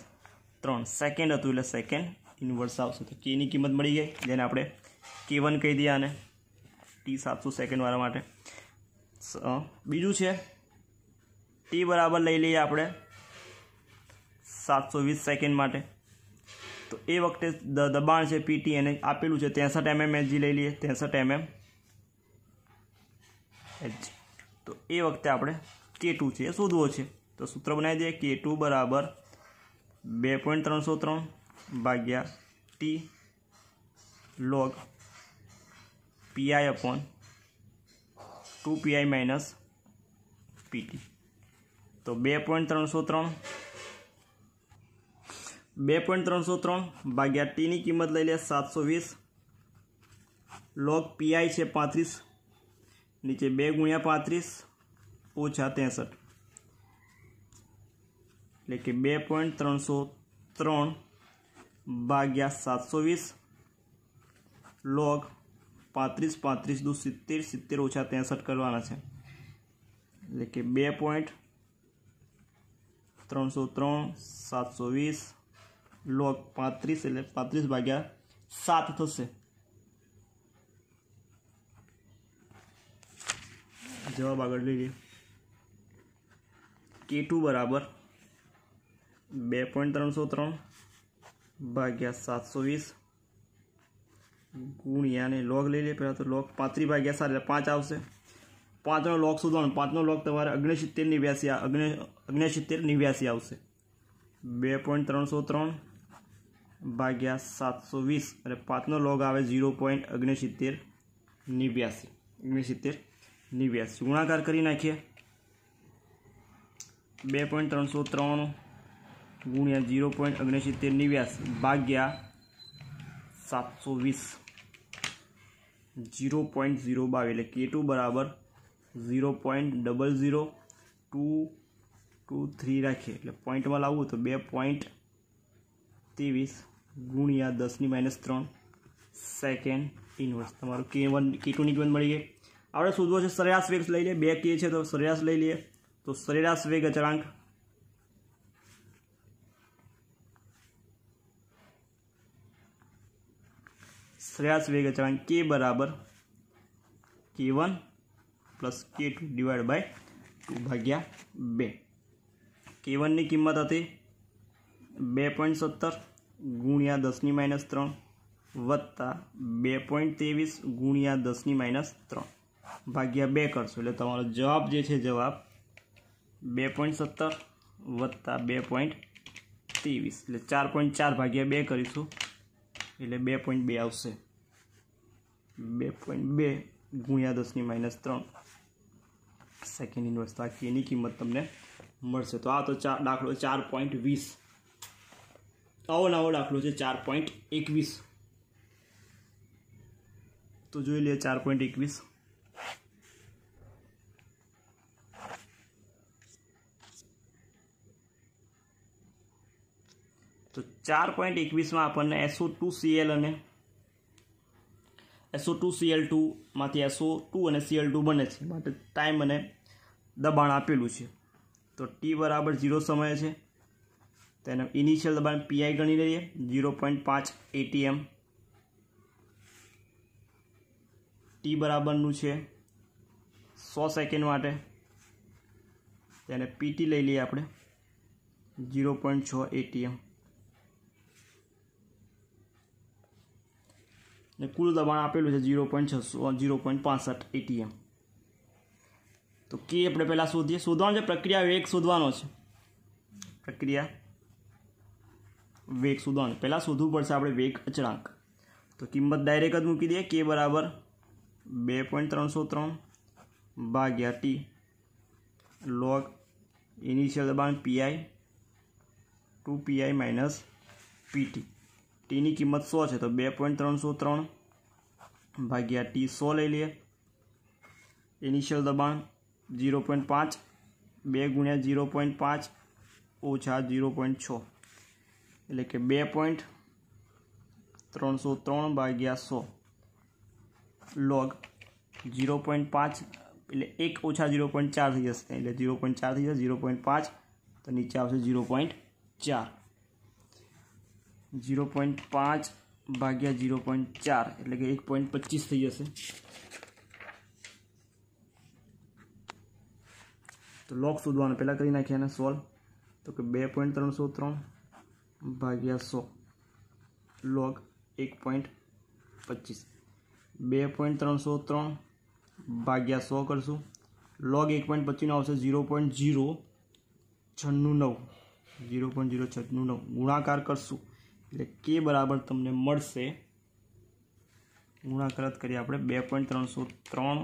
A: સેકન્ડ હતું એટલે સેકન્ડ ઇન્વર્સ આવશે. તો કેની કિંમત મળી ગઈ, જેને આપણે K1 કહી દઈએ આને T700 સેકન્ડવાળા માટે. બીજું છે T બરાબર લઈ લઈએ આપણે 720 સેકન્ડ માટે. તો એ વખતે દબાણ છે PT એને આપેલું છે 63 mm Hg લઈ લઈએ 63 mm Hg. તો એ વખતે આપણે K2 છે એ શોધવો છે. તો સૂત્ર બનાવી દઈએ K2 બરાબર 2.303 ભાગ્યા T log PI upon 2PI minus PT. તો 2.303 ભાગ્યા Tની કિંમત લઈ લે 720 log PI છે 35, નીચે 2 ગુણ્યા 35 ઓછા 63 એટલે કે 2.303 ભાગ્યા 720 log 35 35 દુ 70, 70 ઓછા 63 કરવાના છે એટલે કે 2.303 720 log 35 એટલે 35 ભાગ્યા 7 થશે. જવાબ આગળ લઈએ. K2 બરાબર 2.303 ભાગ્યા 720 ગુણ્યા ને લોગ લઈ લઈએ. પહેલાં તો લોગ 35 ભાગ્યા 7 એટલે 5 આવશે. 5નો લોગ શોધવાનો. 5નો લોગ તમારે 69 આવશે. 2.303 ભાગ્યા 720 એટલે 5નો લોગ આવે 0.69 ગુણાકાર કરી નાખીએ. 2.303 ગુણ્યા 0.69 ભાગ્યા 720 0.022 એટલે K2 બરાબર 0.00223 રાખીએ એટલે પોઈન્ટમાં લાવવું તો 2.23 ગુણ્યા 10⁻³ સેકન્ડ ઇન્વર્સ. તમારું K2ની કિંમત મળી ગઈ. આપણે શોધવો છે સરેરાશ વેગ લઈ લઈએ. 2 K છે તો સરેરાશ લઈ લઈએ. તો સરેરાશ વેગ અચળાંક K બરાબર K1 plus K2 divide by 2 ભાગ્યા 2. K1ની કિંમત હતી 2.17 ગુણ્યા 10⁻³ વત્તા 2.23 ગુણ્યા 10⁻³ ભાગ્યા 2 કરશો એટલે તમારો જવાબ જે છે જવાબ 2.17 વત્તા 2.23 એટલે 4.4 ભાગ્યા 2 કરીશું એટલે 2.2 આવશે. 2.2 ગુણ્યા 10⁻³ સેકન્ડ ઇન્વર્સ. તો આ કેની કિંમત તમને મળશે. તો આ તો દાખલો 4.20. આવો નવો દાખલો છે 4.21. તો જોઈ લઈએ 4.21. તો 4.21 માં આપણને SO2Cl અને SO2Cl2 માંથી SO2 અને Cl2 બને છે. માટે ટાઈમ અને દબાણ આપેલું છે. તો t બરાબર 0 સમય છે. તેનું ઇનિશિયલ દબાણ PI ગણી લઈએ 0.5 atm. t બરાબરનું છે 100 સેકન્ડ માટે. તેને PT લઈ લઈએ આપણે 0.6 atm. ને કુલ દબાણ આપેલું છે 0.65 atm. તો કે આપણે પહેલાં શોધવાનું છે. પ્રક્રિયા વેગ શોધવાનો છે. પ્રક્રિયા વેગ શોધવાનો પહેલાં શોધવું પડશે આપણે વેગ અચળાંક. તો કિંમત ડાયરેક્ટ જ મૂકી દઈએ. કે બરાબર 2.303 ભાગ્યા t log ઇનિશિયલ દબાણ PI 2PI માઇનસ PT. ટીની કિંમત 100 છે તો 2.303 ભાગ્યા t 100 લઈ લઈએ. ઇનિશિયલ દબાણ 0.5 2 ગુણ્યા 0.5 ઓછા 0.6 એટલે કે 2.303 ભાગ્યા 100 log 0.5 એટલે 1 ઓછા 0.4 થઈ જશે. એટલે 0.4 થઈ જશે 0.5 તો નીચે આવશે 0.4. 0.5 ભાગ્યા 0.4 એટલે કે 1.25 થઈ જશે. તો લોગ શોધવાનું પહેલાં કરી નાખીએ અને સોલ્વ. તો કે 2.303 ભાગ્યા 100 log 1.25. 2.303 ભાગ્યા 100 કરશું. log 1.25 આવશે 0.096. 0.096 ગુણાકાર કરશું એટલે કે બરાબર તમને મળશે. ગુણાકાર કરીએ આપણે 2.303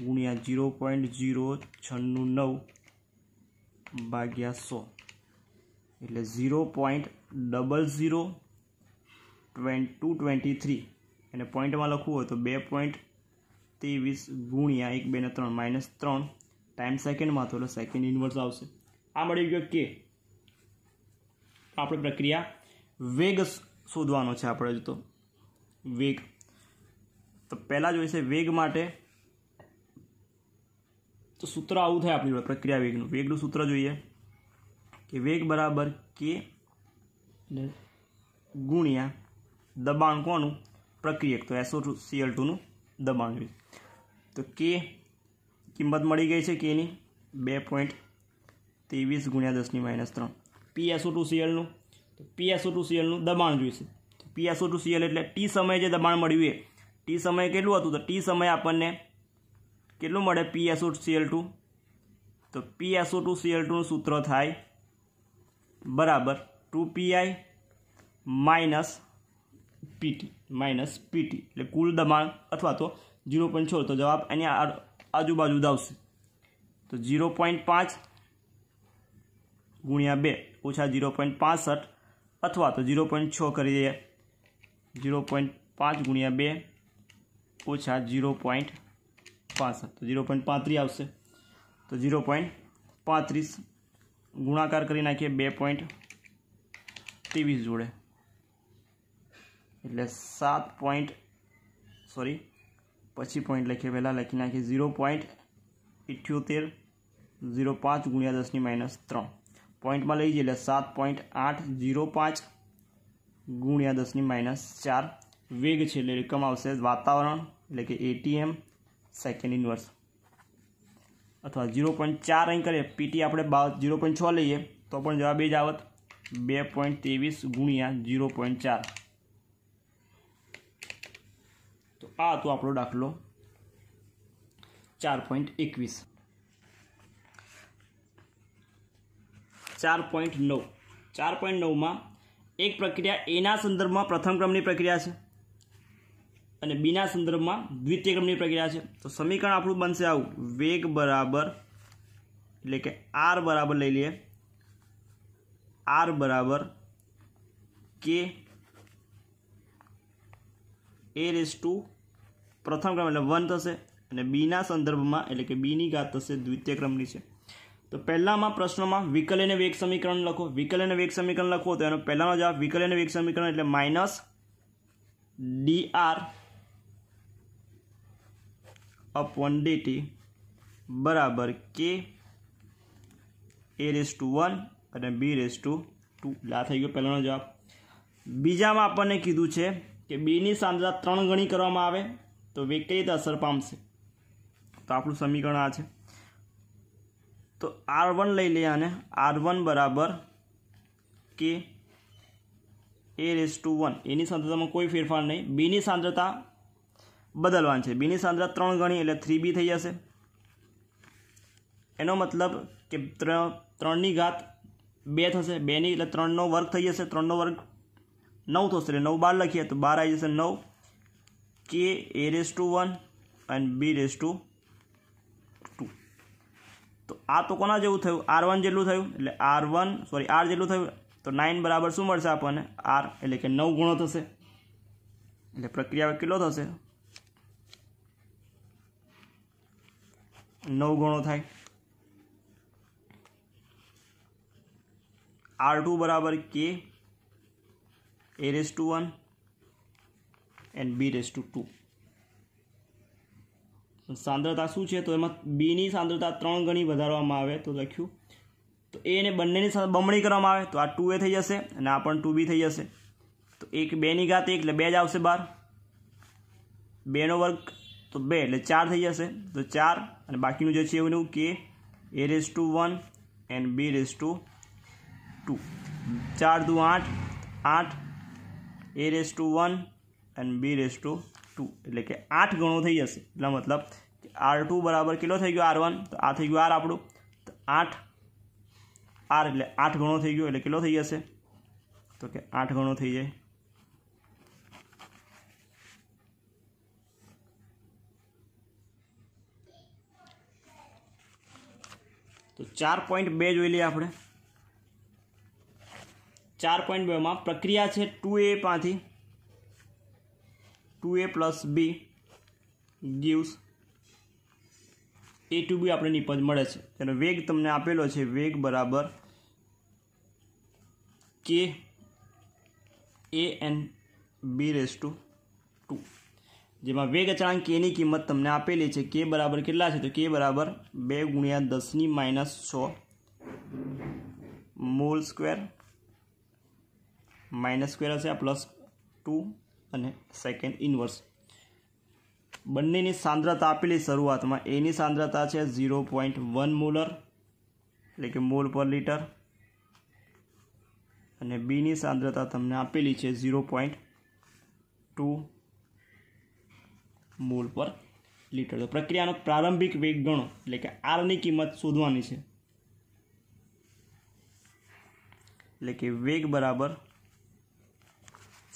A: ગુણ્યા 0.096 ભાગ્યા 100 એટલે 0.00223. અને પોઈન્ટમાં લખવું હોય તો 2.23 ગુણ્યા 1 2 ને 3 -3 ટાઈમ સેકન્ડમાં તો એટલે સેકન્ડ ઇન્વર્સ આવશે. આ મળી ગયો કે. આપણે પ્રક્રિયા વેગ શોધવાનો છે આપણે. તો વેગ તો પહેલાં જોઈશે વેગ માટે. તો સૂત્ર આવું થાય આપણી જોડે પ્રક્રિયા વેગનું સૂત્ર જોઈએ કે વેગ બરાબર કે ગુણ્યા દબાણ કોનું પ્રક્રિયક. તો SO2Cl2નું દબાણ જોઈએ. તો કે કિંમત મળી ગઈ છે કેની 2.23 ગુણ્યા 10⁻³ PSO2Clનું. તો PSO2Clનું દબાણ જોઈશે. તો PSO2Cl એટલે ટી સમયે જે દબાણ મળ્યું એ. ટી સમયે કેટલું હતું? તો ટી સમયે આપણને કેટલું મળે PSO2Cl2? તો PSO2Cl2નું સૂત્ર થાય બરાબર 2PI માઇનસ PT એટલે કુલ દબાણ અથવા તો 0.6. તો જવાબ એની આજુબાજુ જ આવશે. તો 0.5 ગુણ્યા 2 ઓછા 0.65 અથવા તો 0.6 કરી દઈએ. 0.5 ગુણ્યા 2 ઓછા 0.65 તો 0.35 આવશે. તો 0.35 ગુણાકાર કરી નાખીએ 2.23 જોડે એટલે 7. પછી પોઈન્ટ લખીએ. પહેલાં લખી નાખીએ 0.78 05 ગુણ્યા 10⁻³ પોઈન્ટમાં લઈ જઈએ એટલે 7.805 ગુણ્યા 10⁻⁴. વેગ છે એટલે રકમ આવશે વાતાવરણ એટલે કે ATM સેકન્ડ ઇન્વર્સ. અથવા 0.4 અહીં કરીએ. PT આપણે 0.6 લઈએ તો પણ જવાબ એ જ આવત 2.23 ગુણ્યા 0.4. તો આ હતો આપણો દાખલો 4.21. 4.9 માં એક પ્રક્રિયા એના સંદર્ભમાં પ્રથમ ક્રમની પ્રક્રિયા છે અને બીના સંદર્ભમાં દ્વિતીય ક્રમની પ્રક્રિયા છે. તો સમીકરણ આપણું બનશે આવું, વેગ બરાબર એટલે કે આર બરાબર લઈ લઈએ, આર બરાબર કે એ રેસ ટુ પ્રથમ ક્રમ એટલે 1 થશે અને બીના સંદર્ભમાં એટલે કે બીની ઘાત થશે દ્વિતીય ક્રમની છે. તો પહેલામાં પ્રશ્નોમાં વિકલન વેગ સમીકરણ લખો. વિકલન વેગ સમીકરણ લખો તો એનો પહેલાનો જવાબ વિકલન વેગ સમીકરણ એટલે માઇનસ dr अपॉन dt बराबर के ए रेस टू 1 અને b રેસ ટુ 2. આ થઈ ગયો પહેલાનો જવાબ. બીજામાં આપણને કીધું છે કે બીની સાંદ્રતા 3 ગણી કરવામાં આવે તો વેગ કઈ રીતે અસર પામશે. તો આપણું સમીકરણ આ છે. તો r1 લઈ લઈએ અને r1 બરાબર કે એ રેસ ટુ 1. એની સાંદ્રતામાં કોઈ ફેરફાર નહીં, બીની સાંદ્રતા બદલવાની છે. બીની સાંદ્રતા 3 ગણી એટલે 3b થઈ જશે. એનો મતલબ કે 3ની ઘાત 2 થશે, 2ની એટલે 3નો વર્ગ થઈ જશે, 3નો વર્ગ 9 થશે એટલે 9 12 લખીએ તો 12 આવી જશે 9 કે એ રેસ ટુ 1 અને બી રેસ ટુ 2. તો આ તો કોના જેવું થયું, r1 જેટલું થયું એટલે r જેટલું થયું. તો 9 બરાબર શું મળશે આપણને, r એટલે કે 9 ગુણો થશે. એટલે પ્રક્રિયા કેટલો થશે, 9 ગણો થાય. r2 બરાબર કે A raise to 1 and B raise to 2. સાંદ્રતા શું છે તો એમાં બીની સાંદ્રતા 3 ગણી વધારવામાં આવે તો લખ્યું. તો એ ને બંનેની બમણી કરવામાં આવે તો આ 2a થઈ જશે અને આ પણ 2b થઈ જશે. તો 2ની ઘાત 1 એટલે 2 જ આવશે બહાર, 2નો વર્ગ તો 2 એટલે 4 થઈ જશે. તો 4 અને બાકીનું જે છે એવું કે A raise to 1 and B raise to 2. 4 દુ 8, 8 A raise to 1 and B raise to 2 એટલે કે 8 ગણો થઈ જશે. એટલે મતલબ કે r2 બરાબર કેટલો થઈ ગયો r1, તો આ થઈ ગયું r આપણું, તો 8 r એટલે 8 ગણો થઈ ગયો એટલે કેટલો થઈ જશે તો કે 8 ગણો થઈ જાય. તો 4.2 જોઈ લઈએ આપણે. 4.2 માં પ્રક્રિયા છે 2a માંથી 2a plus b gives a to b આપણે નિપજ મળે છે. તેનો વેગ તમને આપેલો છે, વેગ બરાબર કે a and b race to 2. જેમાં વેગ અચળાંક k ની કિંમત તમને આપેલી છે. k બરાબર કેટલા છે તો k બરાબર 2 ગુણ્યા 10 ની -6 મોલ સ્ક્વેર માઇનસ સ્ક્વેર હશે આ +2 અને સેકન્ડ ઇન્વર્સ. બંનેની સાંદ્રતા આપેલી શરૂઆતમાં એની સાંદ્રતા છે 0.1 મોલર એટલે કે મોલ પર લીટર અને બીની સાંદ્રતા તમને આપેલી છે 0.2 મોલ પર લીટર. તો પ્રક્રિયાનો પ્રારંભિક વેગ ગણો એટલે કે r ની કિંમત શોધવાની છે. એટલે કે વેગ બરાબર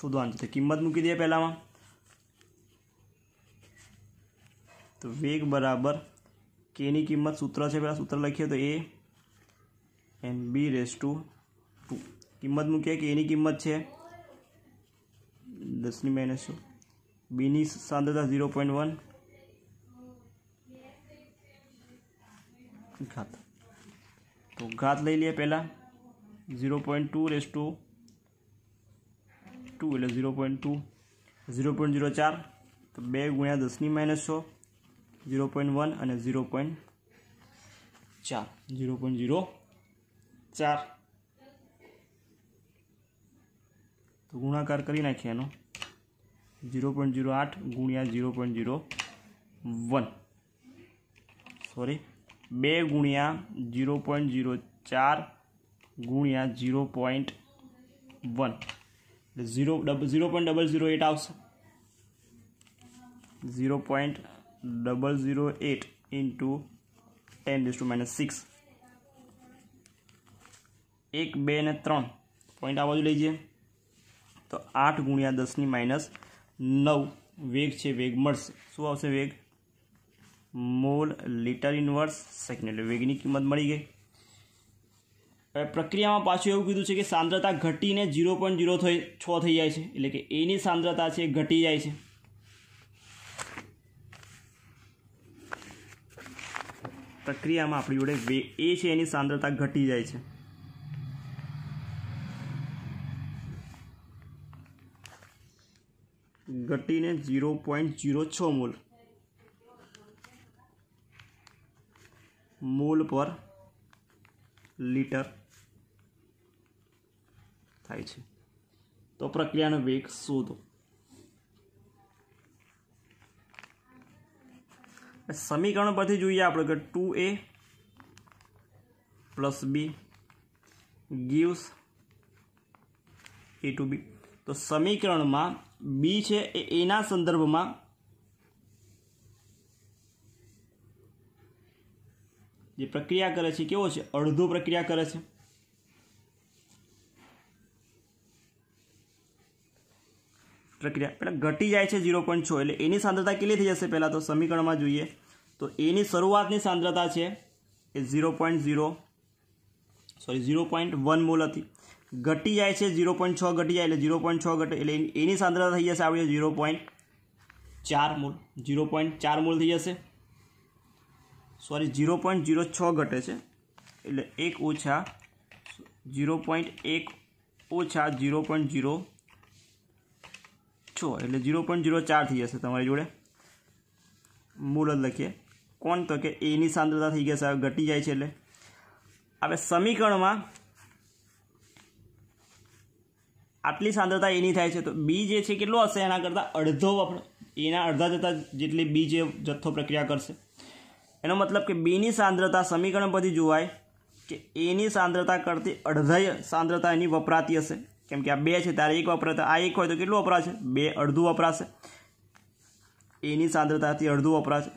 A: શોધવાની છે. કિંમત મૂકી દઈએ પહેલામાં. તો વેગ બરાબર કે ની કિંમત સૂત્ર છે, પહેલાં સૂત્ર લખીએ તો a and B raise to 2. કિંમત મૂકીએ કે એની કિંમત છે 10 ની -6, બીની સાંદ્રતા 0.1 ઘાત. તો ઘાત લઈ લઈએ પહેલાં 0.2 રેસ ટુ 2 એટલે 0.2 0.04 તો 2 ગુણ્યા 10 ની -6 0.1 અને 0.4 તો ગુણાકાર કરી નાખીએ એનો 0.08 ગુણ્યા 0.01 સોરી 2 ગુણ્યા 0.04 ગુણ્યા 0.1 એટલે 0.008 આવશે. 0.008 ઇન્ટુ 10⁻⁶. 1 2 અને 3 પોઈન્ટ આ બાજુ લઈ જઈએ तो 8 × 10⁻9 वेग है, वेग मळशे। शुं आवशे वेग? मोल लीटर इनवर्स सेकंड, એટલે વેગની કિંમત મળી ગઈ। હવે પ્રક્રિયામાં પાછું એવું કીધું છે કે સાંદ્રતા ઘટીને 0.06 થઈ જાય છે, એટલે કે એની સાંદ્રતા છે ઘટી જાય છે। પ્રક્રિયામાં આપણી જોડે એ છે એની સાંદ્રતા ઘટી જાય છે। ઘટીને 0.06 मोल पर लीटर थाय छे। तो प्रक्रियानो वेग शोधो। समीकरण परथी जोईए आपणे के 2a + b gives a to b। तो समीकरण में b छे ए ना संदर्भ में जे प्रक्रिया करे छे केवो छे? अर्धो प्रक्रिया करे छे। प्रक्रिया पहला घटी जाए छे 0.6 એટલે એની સાંદ્રતા કેટલી થઈ જશે? પહેલા તો સમીકરણમાં જોઈએ તો એની શરૂઆતની સાંદ્રતા છે એ 0.1 મોલ હતી। ઘટી જાય છે 0.6 ઘટી જાય એટલે 0.6 ઘટે એટલે એની સાંદ્રતા થઈ જશે આપણે 0.4 મોલ। 0.4 મોલ થઈ જશે, सॉरी 0.06 घटे છે એટલે 1 ઓછા 0.1 ઓછા 0.06 એટલે 0.04 થઈ જશે તમારી જોડે। મૂળ જ લખીએ કોણ? તો કે એની સાંદ્રતા થઈ ગઈ છે, ઘટી જાય છે એટલે। હવે સમીકરણમાં આટલી સાંદ્રતા એની થાય છે તો બી જે છે કેટલો હશે? એના કરતાં અડધો, એના અડધા જતા જેટલી બી જે જથ્થો પ્રક્રિયા કરશે। એનો मतलब कि बीनी सांद्रता समीकरण परथी जोवाय कि एनी सांद्रता करती अर्धा सांद्रता एनी वपराती हशे, केम के आ 2 छे त्यारे 1 वपराता, आ 1 होय तो केटलुं वपराशे? 2 अर्धुं वपराशे। एनी सांद्रताथी अर्धुं वपराशे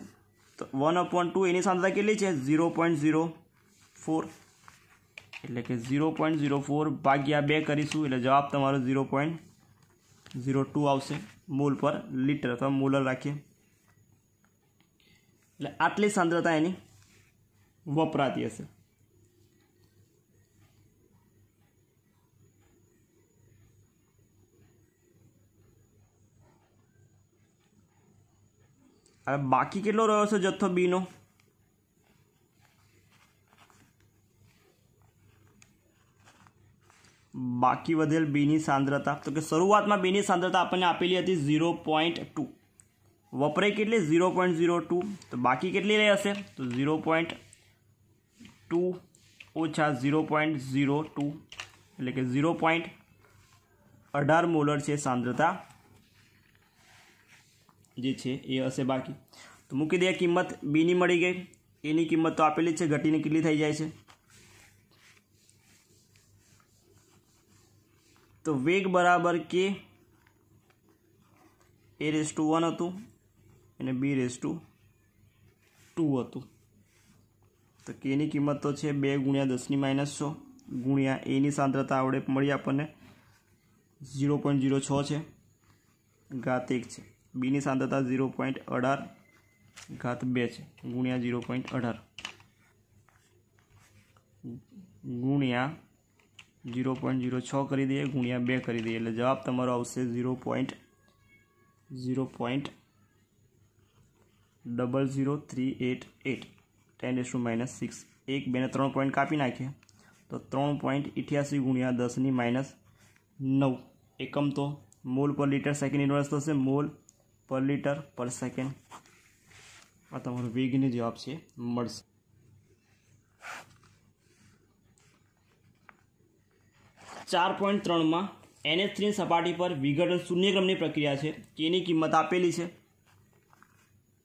A: तो 1/2 एनी सांद्रता केटली छे? 0.04 એટલે કે 0.04 ભાગ્યા 2 કરીશું એટલે જવાબ તમારો 0.02 આવશે મોલ પર લીટર અથવા મોલર રાખીએ એટલે આટલી સાંદ્રતા એની વપરાતી હશે। હવે બાકી કેટલો રહ્યો છે જથ્થો બી નો? બાકી વધેલ બીની સાંદ્રતા તો કે શરૂઆતમાં બીની સાંદ્રતા આપણને આપેલી હતી 0.2, વપરાઈ કેટલી? 0.02, તો બાકી કેટલી રહી હશે? તો 0.2 ઓછા 0.02 એટલે કે 0.18 મોલર છે સાંદ્રતા જે છે એ હશે બાકી। તો મૂકી દઈએ કિંમત બીની મળી ગઈ, એની કિંમત તો આપેલી છે, ઘટીને કેટલી થઈ જાય છે? તો વેગ બરાબર કે a⁻1 હતું અને b⁻2 હતું। તો k ની કિંમત તો છે 2 × 10⁻6 ગુણ્યા a ની સાંદ્રતા આવડે મળી આપણને 0.06 છે, ઘાત 1 છે, b ની સાંદ્રતા 0.18 ઘાત 2 છે ગુણ્યા 0.18 ગુણ્યા 0.06 કરી દઈએ ગુણ્યા 2 કરી દઈએ એટલે જવાબ તમારો આવશે 0.00388 10⁻6। 1 2 ને 3 પોઈન્ટ કાપી નાખીએ તો 3.88 ગુણ્યા 10⁻9 એકમ તો મોલ પર લીટર સેકન્ડ ઇન્વર્સ થશે, મોલ પર લીટર પર સેકન્ડ। આ તમારો વેગનો જવાબ છે મળશે। 4.3 માં NH3 સપાટી પર વિઘટન શૂન્ય ક્રમની પ્રક્રિયા છે, કેની કિંમત આપેલી છે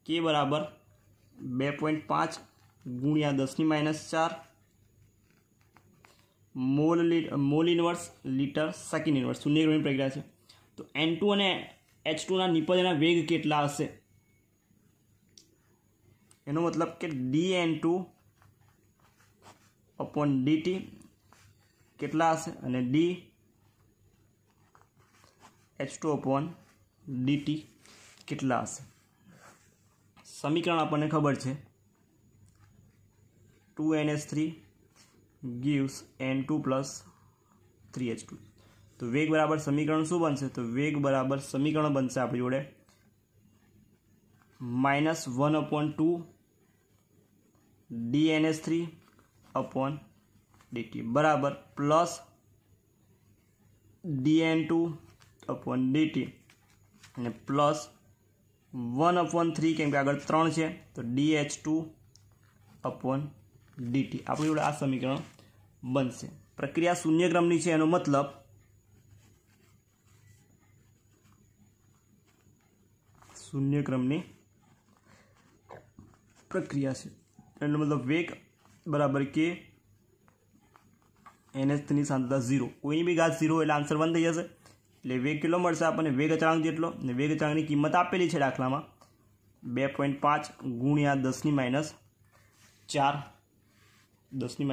A: કે બરાબર 2.5 ગુણ્યા 10⁻4 mall inverse litre second inverse શૂન્ય ક્રમની પ્રક્રિયા છે। તો N2 અને H2 ના નિપજના વેગ કેટલા હશે? એનો મતલબ કે dN2/dt કેટલા હશે અને H2/dt કેટલા હશે? સમીકરણ આપણને ખબર છે 2NH3 gives N2 plus 3H2. તો વેગ બરાબર સમીકરણ શું બનશે? તો વેગ બરાબર સમીકરણ બનશે આપણી જોડે -1/2 dNH3/dt બરાબર પ્લસ dN2/dt અને પ્લસ 1/3 કેમ કે આગળ 3 છે તો dH2/dt આપણી જોડે આ સમીકરણ બનશે. પ્રક્રિયા શૂન્ય ક્રમની છે એનો મતલબ શૂન્ય ક્રમની પ્રક્રિયા છે એનો મતલબ વેગ બરાબર કે NH3 ની સાંદ્રતા 0, કોઈની બી ઘાત 0 એટલે આન્સર 1 થઈ જશે. એટલે વેગ કેટલો મળશે આપણને? વેગ અચળાંક જેટલો, અને વેગ અચળાંકની કિંમત આપેલી છે દાખલામાં 2.5 ગુણ્યા 10⁻⁴ 10⁻⁴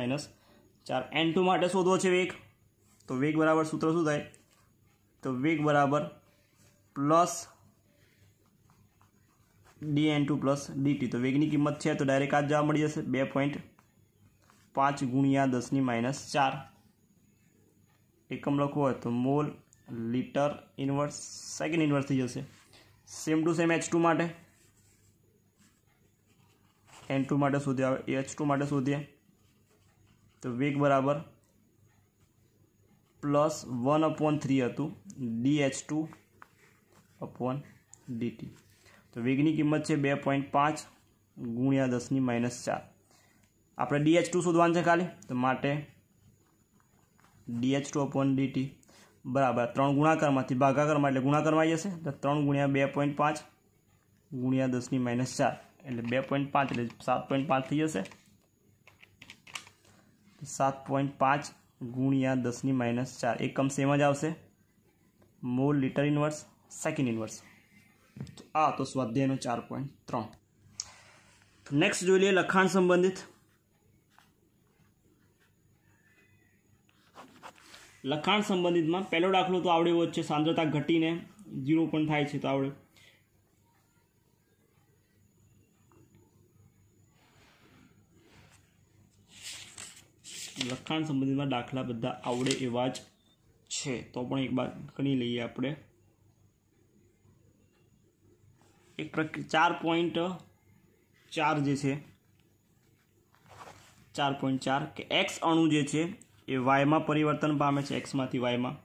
A: N2 માટે શોધવો છે વેગ. તો વેગ બરાબર સૂત્ર શું થાય? તો વેગ બરાબર પ્લસ dN2/dt. તો વેગની કિંમત છે તો ડાયરેક્ટ આ જ જવાબ મળી જશે 2.5 ગુણ્યા 10⁻⁴. એકમ લખવો હોય તો mall litre inverse second inverse થઈ જશે. સેમ ટુ સેમ H2 માટે, N2 માટે શોધ્યા, હવે H2 માટે શોધીએ તો વેગ બરાબર પ્લસ 1/3 હતું dH2/dt. તો વેગની કિંમત છે 2.5 ગુણ્યા 10⁻⁴. આપણે dH2 શોધવાનું છે ખાલી, તો માટે dH2/dt બરાબર 3 ગુણાકારમાંથી ભાગાકારમાં એટલે ગુણાકારમાં આવી જશે તો 3 ગુણ્યા 2.5 ગુણ્યા 10⁻⁴ એટલે 2.5 એટલે 7.5 થઈ જશે. 7.5 ગુણ્યા 10⁻⁴. એકમ સેમ જ આવશે mall litre inverse second inverse. તો આ તો સ્વાધ્યાયનો 4.3. નેક્સ્ટ જોઈ લઈએ લખાણ સંબંધિત. લખાણ સંબંધિતમાં પહેલો દાખલો તો આવડે એવો જ છે, સાંદ્રતા ઘટીને 0 પણ થાય છે તો આવડે. લખાણ સંબંધિતમાં દાખલા બધા આવડે એવા જ છે તો પણ એક વાર ગણી લઈએ આપણે. 4.4 જે છે 4.4 કે X અણુ જે છે એ વાયમાં પરિવર્તન પામે છે, એક્સમાંથી વાયમાં.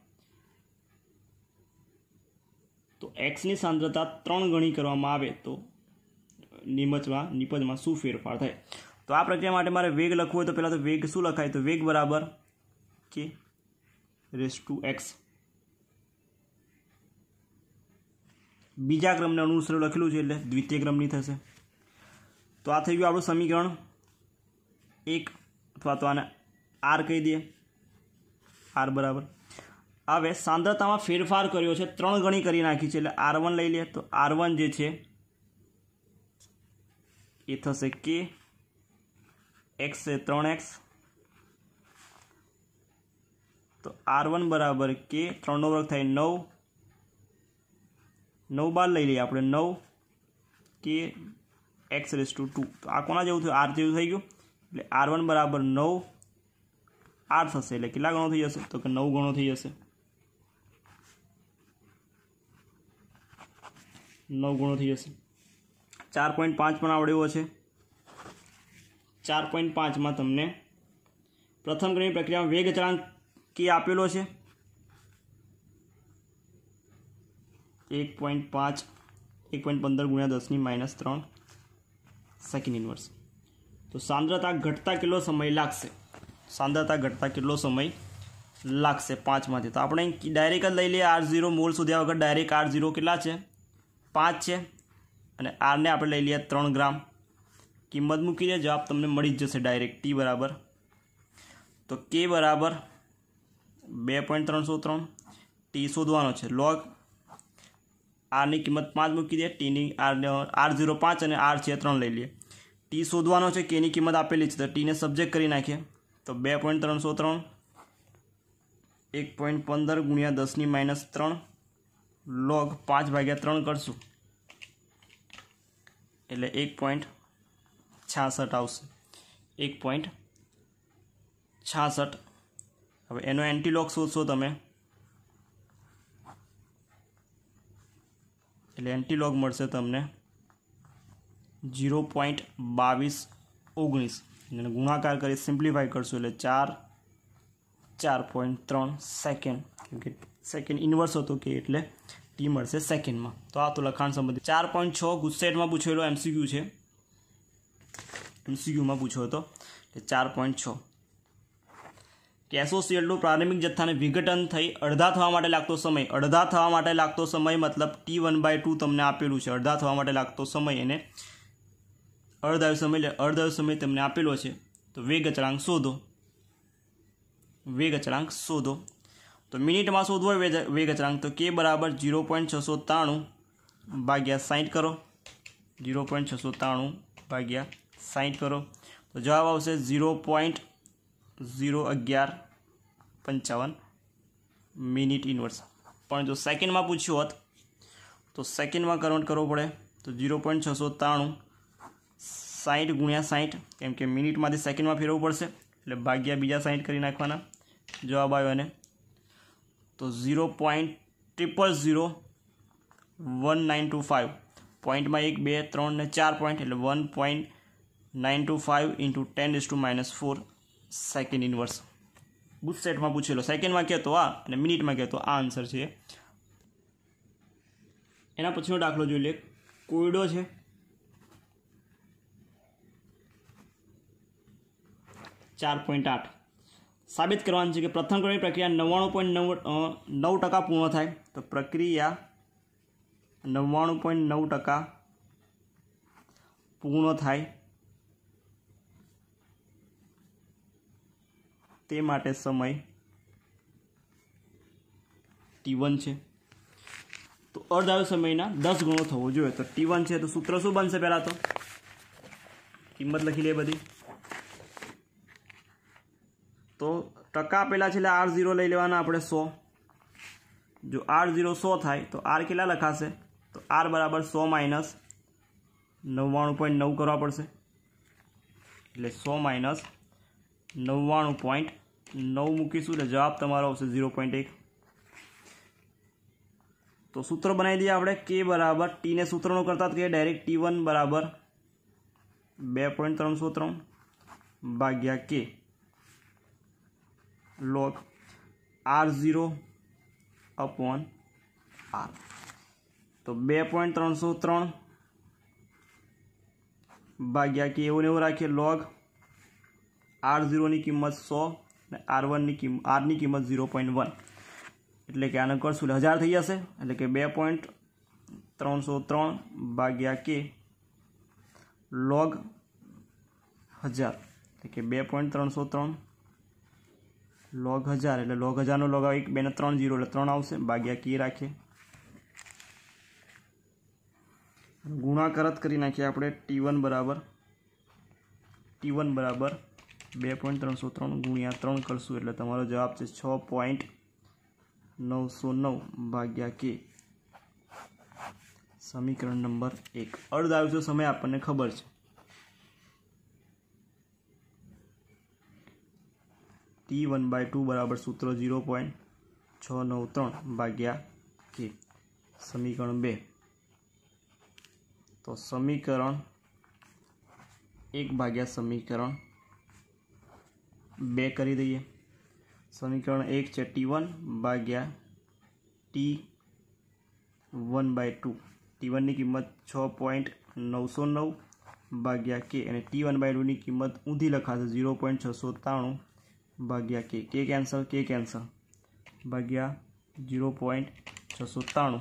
A: તો એક્સની સાંદ્રતા 3 ગણી કરવામાં આવે તો નિપજમાં શું ફેરફાર થાય? તો આ પ્રક્રિયા માટે મારે વેગ લખવું હોય તો પહેલાં તો વેગ શું લખાય? તો વેગ બરાબર k⁻⁴. બીજા ક્રમને અનુસર લખેલું છે એટલે દ્વિતીય ક્રમની થશે. તો આ થઈ ગયું આપણું સમીકરણ 1, અથવા તો આને R કહી દઈએ. R બરાબર હવે સાંદ્રતામાં ફેરફાર કર્યો છે, 3 ગણી કરી નાખી છે એટલે R1 લઈ લઈએ. તો R1 જે છે એ થશે k, x છે 3x. તો R1 બરાબર k, 3 નો વર્ગ થાય 9, 9 બાર લઈ લઈએ આપણે 9 k x⁻². તો આ કોના જેવું થયું? R જેવું થઈ ગયું. એટલે R1 બરાબર 9 R થશે એટલે કેટલા ગણો થઈ જશે? તો કે 9 ગણો થઈ જશે. 9 ગણો થઈ જશે. 4.5 પણ આવડે એવો છે. 4.5માં તમને પ્રથમ ક્રમની પ્રક્રિયામાં વેગ અચળાંક k આપેલો છે 1.15 ગુણ્યા 10⁻³ સેકન્ડ ઇન્વર્સ. તો સાંદ્રતા ઘટતા કેટલો સમય લાગશે? સાંદ્રતા ઘટતા કેટલો સમય લાગશે 5માંથી? તો આપણે ડાયરેક્ટ જ લઈ લઈએ R0 મોલ શોધ્યા વગર. ડાયરેક્ટ R0 કેટલા છે? 5 છે અને Rને આપણે લઈ લઈએ 3 ગ્રામ. કિંમત મૂકી દે, જવાબ તમને મળી જ જશે ડાયરેક્ટ. T બરાબર તો K બરાબર 2.303. T શોધવાનો છે. લોગ Rની કિંમત 5 મૂકી દે, Tની R0 5 અને R છે 3 લઈ લઈએ. T શોધવાનો છે, Kની કિંમત આપેલી છે તો Tને સબ્જેક્ટ કરી નાખીએ. તો 2.303 1.15 ગુણ્યા 10⁻³ log 5/3 करशू એટલે 1.66 આવશે 1.66 હવે એનો એન્ટીલોગ શોધશો તમે એટલે એન્ટીલોગ મળશે તમને 0.2219 એને ગુણાકાર કરી સિમ્પ્લિફાઈ કરશો એટલે 4.3 સેકન્ડ કેમ કે સેકન્ડ ઇન્વર્સ હતો કે એટલે ટી મળશે સેકન્ડમાં તો આ તો લખાણ સંબંધી 4.6 ગુજસેટમાં પૂછેલો એમસીક્યુ છે એમસીક્યુમાં પૂછ્યો હતો એટલે 4.6 કે એસોસિએટનું પ્રારંભિક જથ્થાને વિઘટન થઈ અડધા થવા માટે લાગતો સમય મતલબ T1/2 તમને આપેલું છે અડધા થવા માટે લાગતો સમય એને અર્ધાયુ સમય તમને આપેલો છે તો વેગ અચળાંક શોધો તો મિનિટમાં શોધવો હોય વેગ અચળાંક તો k બરાબર 0.693/60 કરો 0.693/60 કરો તો જવાબ આવશે 0.01155 મિનિટ ઇન્વર્સ પણ જો સેકન્ડમાં પૂછ્યું હોત તો સેકન્ડમાં કન્વર્ટ કરવો પડે તો 0.693 60 × 60 કેમ કે મિનિટમાંથી સેકન્ડમાં ફેરવવું પડશે એટલે ભાગ્યા બીજા 60 કરી નાખવાના જવાબ આવ્યો અને તો 0.001925 પોઈન્ટમાં 1 2 3 ને 4 પોઈન્ટ એટલે 1.925 × 10⁻⁴ સેકન્ડ ઇન્વર્સ ગુજસેટમાં પૂછેલો સેકન્ડમાં કહેતો આ અને મિનિટમાં કહેતો આ આન્સર છે એના પછીનો દાખલો જોઈ લે કોયડો છે 4.8 સાબિત કરવાનું છે કે પ્રથમ ક્રમની પ્રક્રિયા 99.9% પૂર્ણ થાય તો પ્રક્રિયા 99.9% પૂર્ણ થાય તે માટે સમય T1 છે તો અર્ધાયુ સમયના 10 ગણો થવો જોઈએ તો T1 છે તો સૂત્ર શું બનશે પહેલાં તો કિંમત લખી લે બધી તો ટકા આપેલા છે એટલે R0 લઈ લેવાના આપણે 100 જો R0 100 થાય તો R કેટલા લખાશે તો R બરાબર 100 માઇનસ 99.9 કરવા પડશે એટલે 100 - 99.9 મૂકીશું એટલે જવાબ તમારો આવશે 0.1 તો સૂત્ર બનાવી દઈએ આપણે કે બરાબર ટીને સૂત્રનો કરતા કે ડાયરેક્ટ T1 બરાબર 2.303/k log R0/R તો 2.303/k એવું ને એવું રાખીએ log R0 ની કિંમત 100 અને R1 ની કિંમત 0.1 એટલે કે આને કરશું એટલે 1000 થઈ જશે એટલે કે 2.303/k log 1000 એટલે કે 2.303 log 1000 એટલે log 1000 નો log 1 2 ને 3 0 એટલે 3 આવશે ભાગ્યા k રાખીએ ગુણાકાર કરી નાખીએ આપણે T1 બરાબર 2.303 ગુણ્યા 3 કરશું એટલે તમારો જવાબ છે 6.909/k સમીકરણ નંબર 1 અર્ધાયુ સમય આપણને ખબર છે T1/2 બરાબર સૂત્ર 0.693/k સમીકરણ 2 તો સમીકરણ 1 ભાગ્યા સમીકરણ 2 કરી દઈએ સમીકરણ 1 છે T1 ભાગ્યા T1/2 T1 ની કિંમત 6.909/k અને T1/2 ની કિંમત ઊંધી લખાશે 0.693/k k કેન્સલ ભાગ્યા 0.693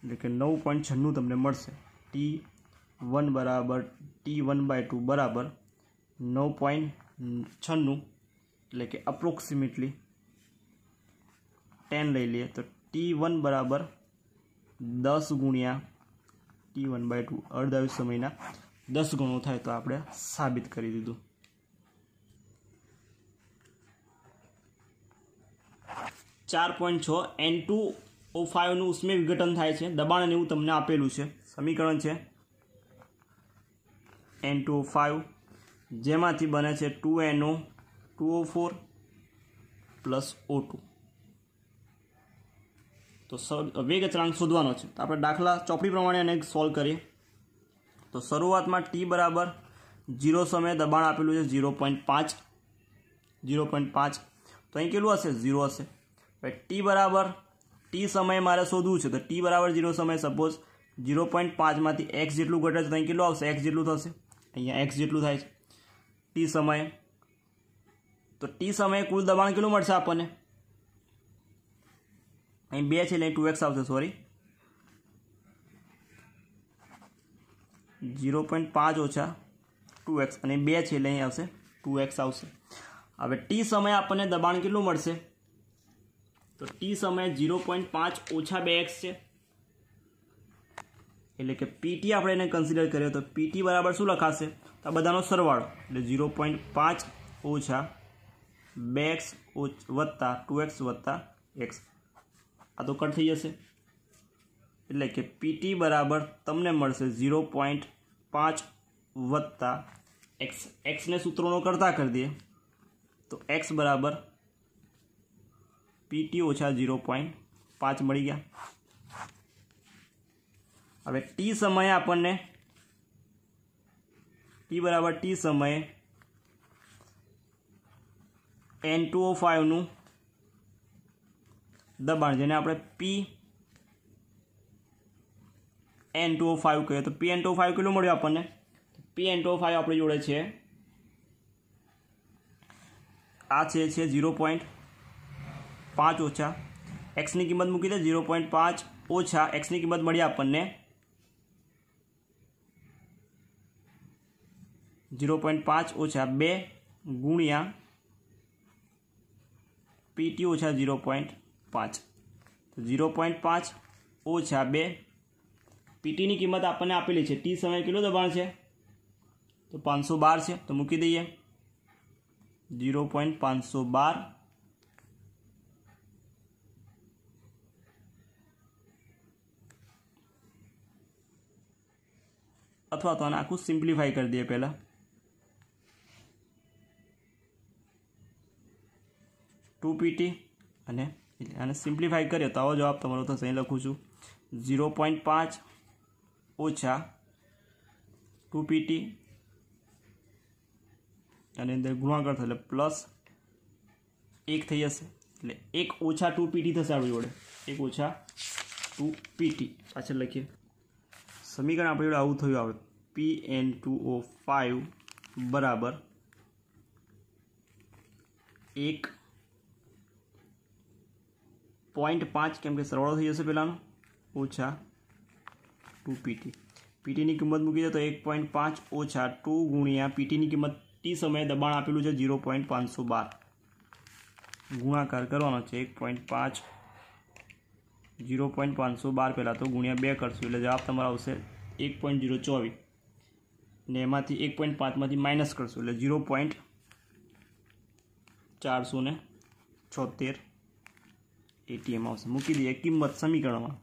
A: એટલે કે 9.96 તમને મળશે T1 બરાબર T1/2 બરાબર 9.96 એટલે કે અપ્રોક્સિમેટલી 10 લઈ લઈએ તો T1 બરાબર 10 ગુણ્યા T1/2 અર્ધાયુ સમયના 10 ગણો થાય તો આપણે સાબિત કરી દીધું 4.6 N2 NO5 નું ઉષ્મીય વિઘટન થાય છે, દબાણ અને એવું તમને આપેલું છે. સમીકરણ છે N2O5 જેમાંથી બને છે 2NO2O4 પ્લસ O2. તો વેગ અચળાંક શોધવાનો છે. તો આપણે દાખલા ચોપડી પ્રમાણે એને સોલ્વ કરીએ. તો શરૂઆતમાં t બરાબર 0 સમયે દબાણ આપેલું છે 0.5. તો અહીં કેટલું હશે? 0 હશે. t બરાબર t સમયે મારે શોધવું છે. તો t બરાબર 0 સમયે સપોઝ 0.5 માંથી x જેટલું ઘટે છે તો અહીં કેટલું આવશે? x જેટલું થશે. અહીંયા x જેટલું થાય છે t સમયે. તો t સમયે કુલ દબાણ કેટલું મળશે આપણને? અહીં 2 છે એટલે 2x આવશે. સોરી, 0.5 ઓછા 2x અને 2 છે એટલે અહીં આવશે 2x આવશે. હવે t સમયે આપણને દબાણ કેટલું મળશે? તો t સમયે 0.5 ઓછા 2x છે એટલે કે pt આપણે એને કન્સિડર કરીએ તો pt બરાબર શું લખાશે? તો આ બધાનો સરવાળો એટલે 0.5 ઓછા 2x વત્તા 2x વત્તા x. આ તો કટ થઈ જશે એટલે કે pt બરાબર તમને મળશે 0.5 વત્તા x. x ને સૂત્રોનો કરતા કરી દઈએ તો x બરાબર pt ઓછા 0.5 મળી ગયા. હવે t સમયે આપણને t બરાબર t સમયે N2O5 નું દબાણ જેને આપણે PN2O5 કહીએ તો PN2O5 કેટલું મળ્યું આપણને? PN2O5 આપણી જોડે છે આ છે 0.5 ઓછા x ની કિંમત મૂકી દે 0.5 ઓછા x ની કિંમત મળી આપણને 0.5 ઓછા 2 ગુણ્યા pt ઓછા 0.5. તો 0.5 ઓછા 2 pt ની કિંમત આપણને આપેલી છે. t સમયે કેટલું દબાણ છે? તો 512 છે. તો મૂકી દઈએ 0.512 અથવા તો આને આખું સિમ્પ્લિફાઈ કરી દઈએ પહેલાં. 2pt અને આને સિમ્પ્લિફાઈ કરીએ તો આવો જવાબ તમારો થશે. અહીં લખું છું 0.5 ઓછા 2pt અને અંદર ગુણાકાર થશે એટલે પ્લસ 1 થઈ જશે એટલે 1 ઓછા 2pt થશે આપણી જોડે. 1 ઓછા 2pt પાછળ લખીએ. સમીકરણ આપણી જોડે આવું થયું આવે PN2O5 બરાબર 1.5 કેમ કે સરવાળો થઈ જશે પહેલાંનો ઓછા 2pt. પીટીની કિંમત મૂકી દે તો 1.5 ઓછા 2 ગુણ્યા પીટીની કિંમત t સમયે દબાણ આપેલું છે 0.512 ગુણાકાર કરવાનો છે 1.5 0.512 પહેલાં તો ગુણ્યા 2 કરશું એટલે જવાબ તમારો આવશે 1.024 ને એમાંથી 1.5 માંથી માઇનસ કરશું એટલે 0.476 ATM આવશે. મૂકી દઈએ કિંમત સમીકરણમાં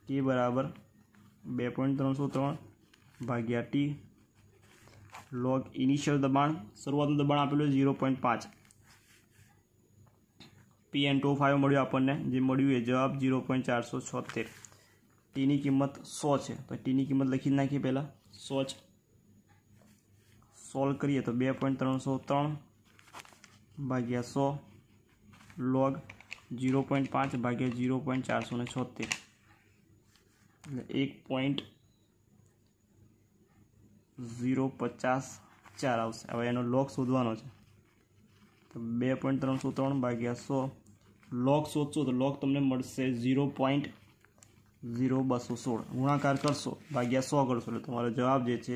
A: k બરાબર 2.303 ભાગ્યા t log ઇનિશિયલ દબાણ શરૂઆતનું દબાણ આપેલું 0.5 PN2O5 મળ્યું આપણને જે મળ્યું એ જવાબ 0.476. ટીની કિંમત 100 છે તો ટીની કિંમત લખી નાખીએ પહેલાં 100 છે. સોલ્વ કરીએ તો 2.303 ભાગ્યા 100 log 0.5 ભાગ્યા 0.476 એટલે 1.054 આવશે. હવે એનો લોગ શોધવાનો છે તો 2.303 ભાગ્યા 100 લોગ શોધશો તો લોગ તમને મળશે 0.0216 ગુણાકાર કરશો ભાગ્યા 100 કરશો એટલે તમારો જવાબ જે છે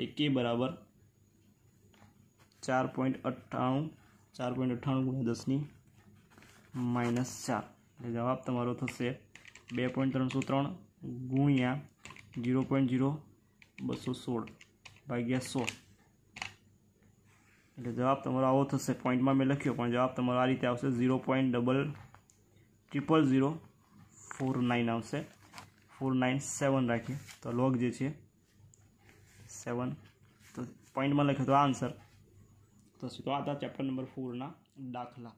A: એ k બરાબર 4.98 ગુણ્યા 10 માઇનસ 4 એટલે જવાબ તમારો થશે 2.303 ગુણ્યા 0.0216 ભાગ્યા 100 એટલે જવાબ તમારો આવો થશે. પોઈન્ટમાં મેં લખ્યો પણ જવાબ તમારો આ રીતે આવશે 0.0000 49 આવશે 497 રાખીએ તો log જે છે 7 તો પોઈન્ટમાં લખ્યો તો આ આન્સર તો આ હતા ચેપ્ટર નંબર 4 ના દાખલા.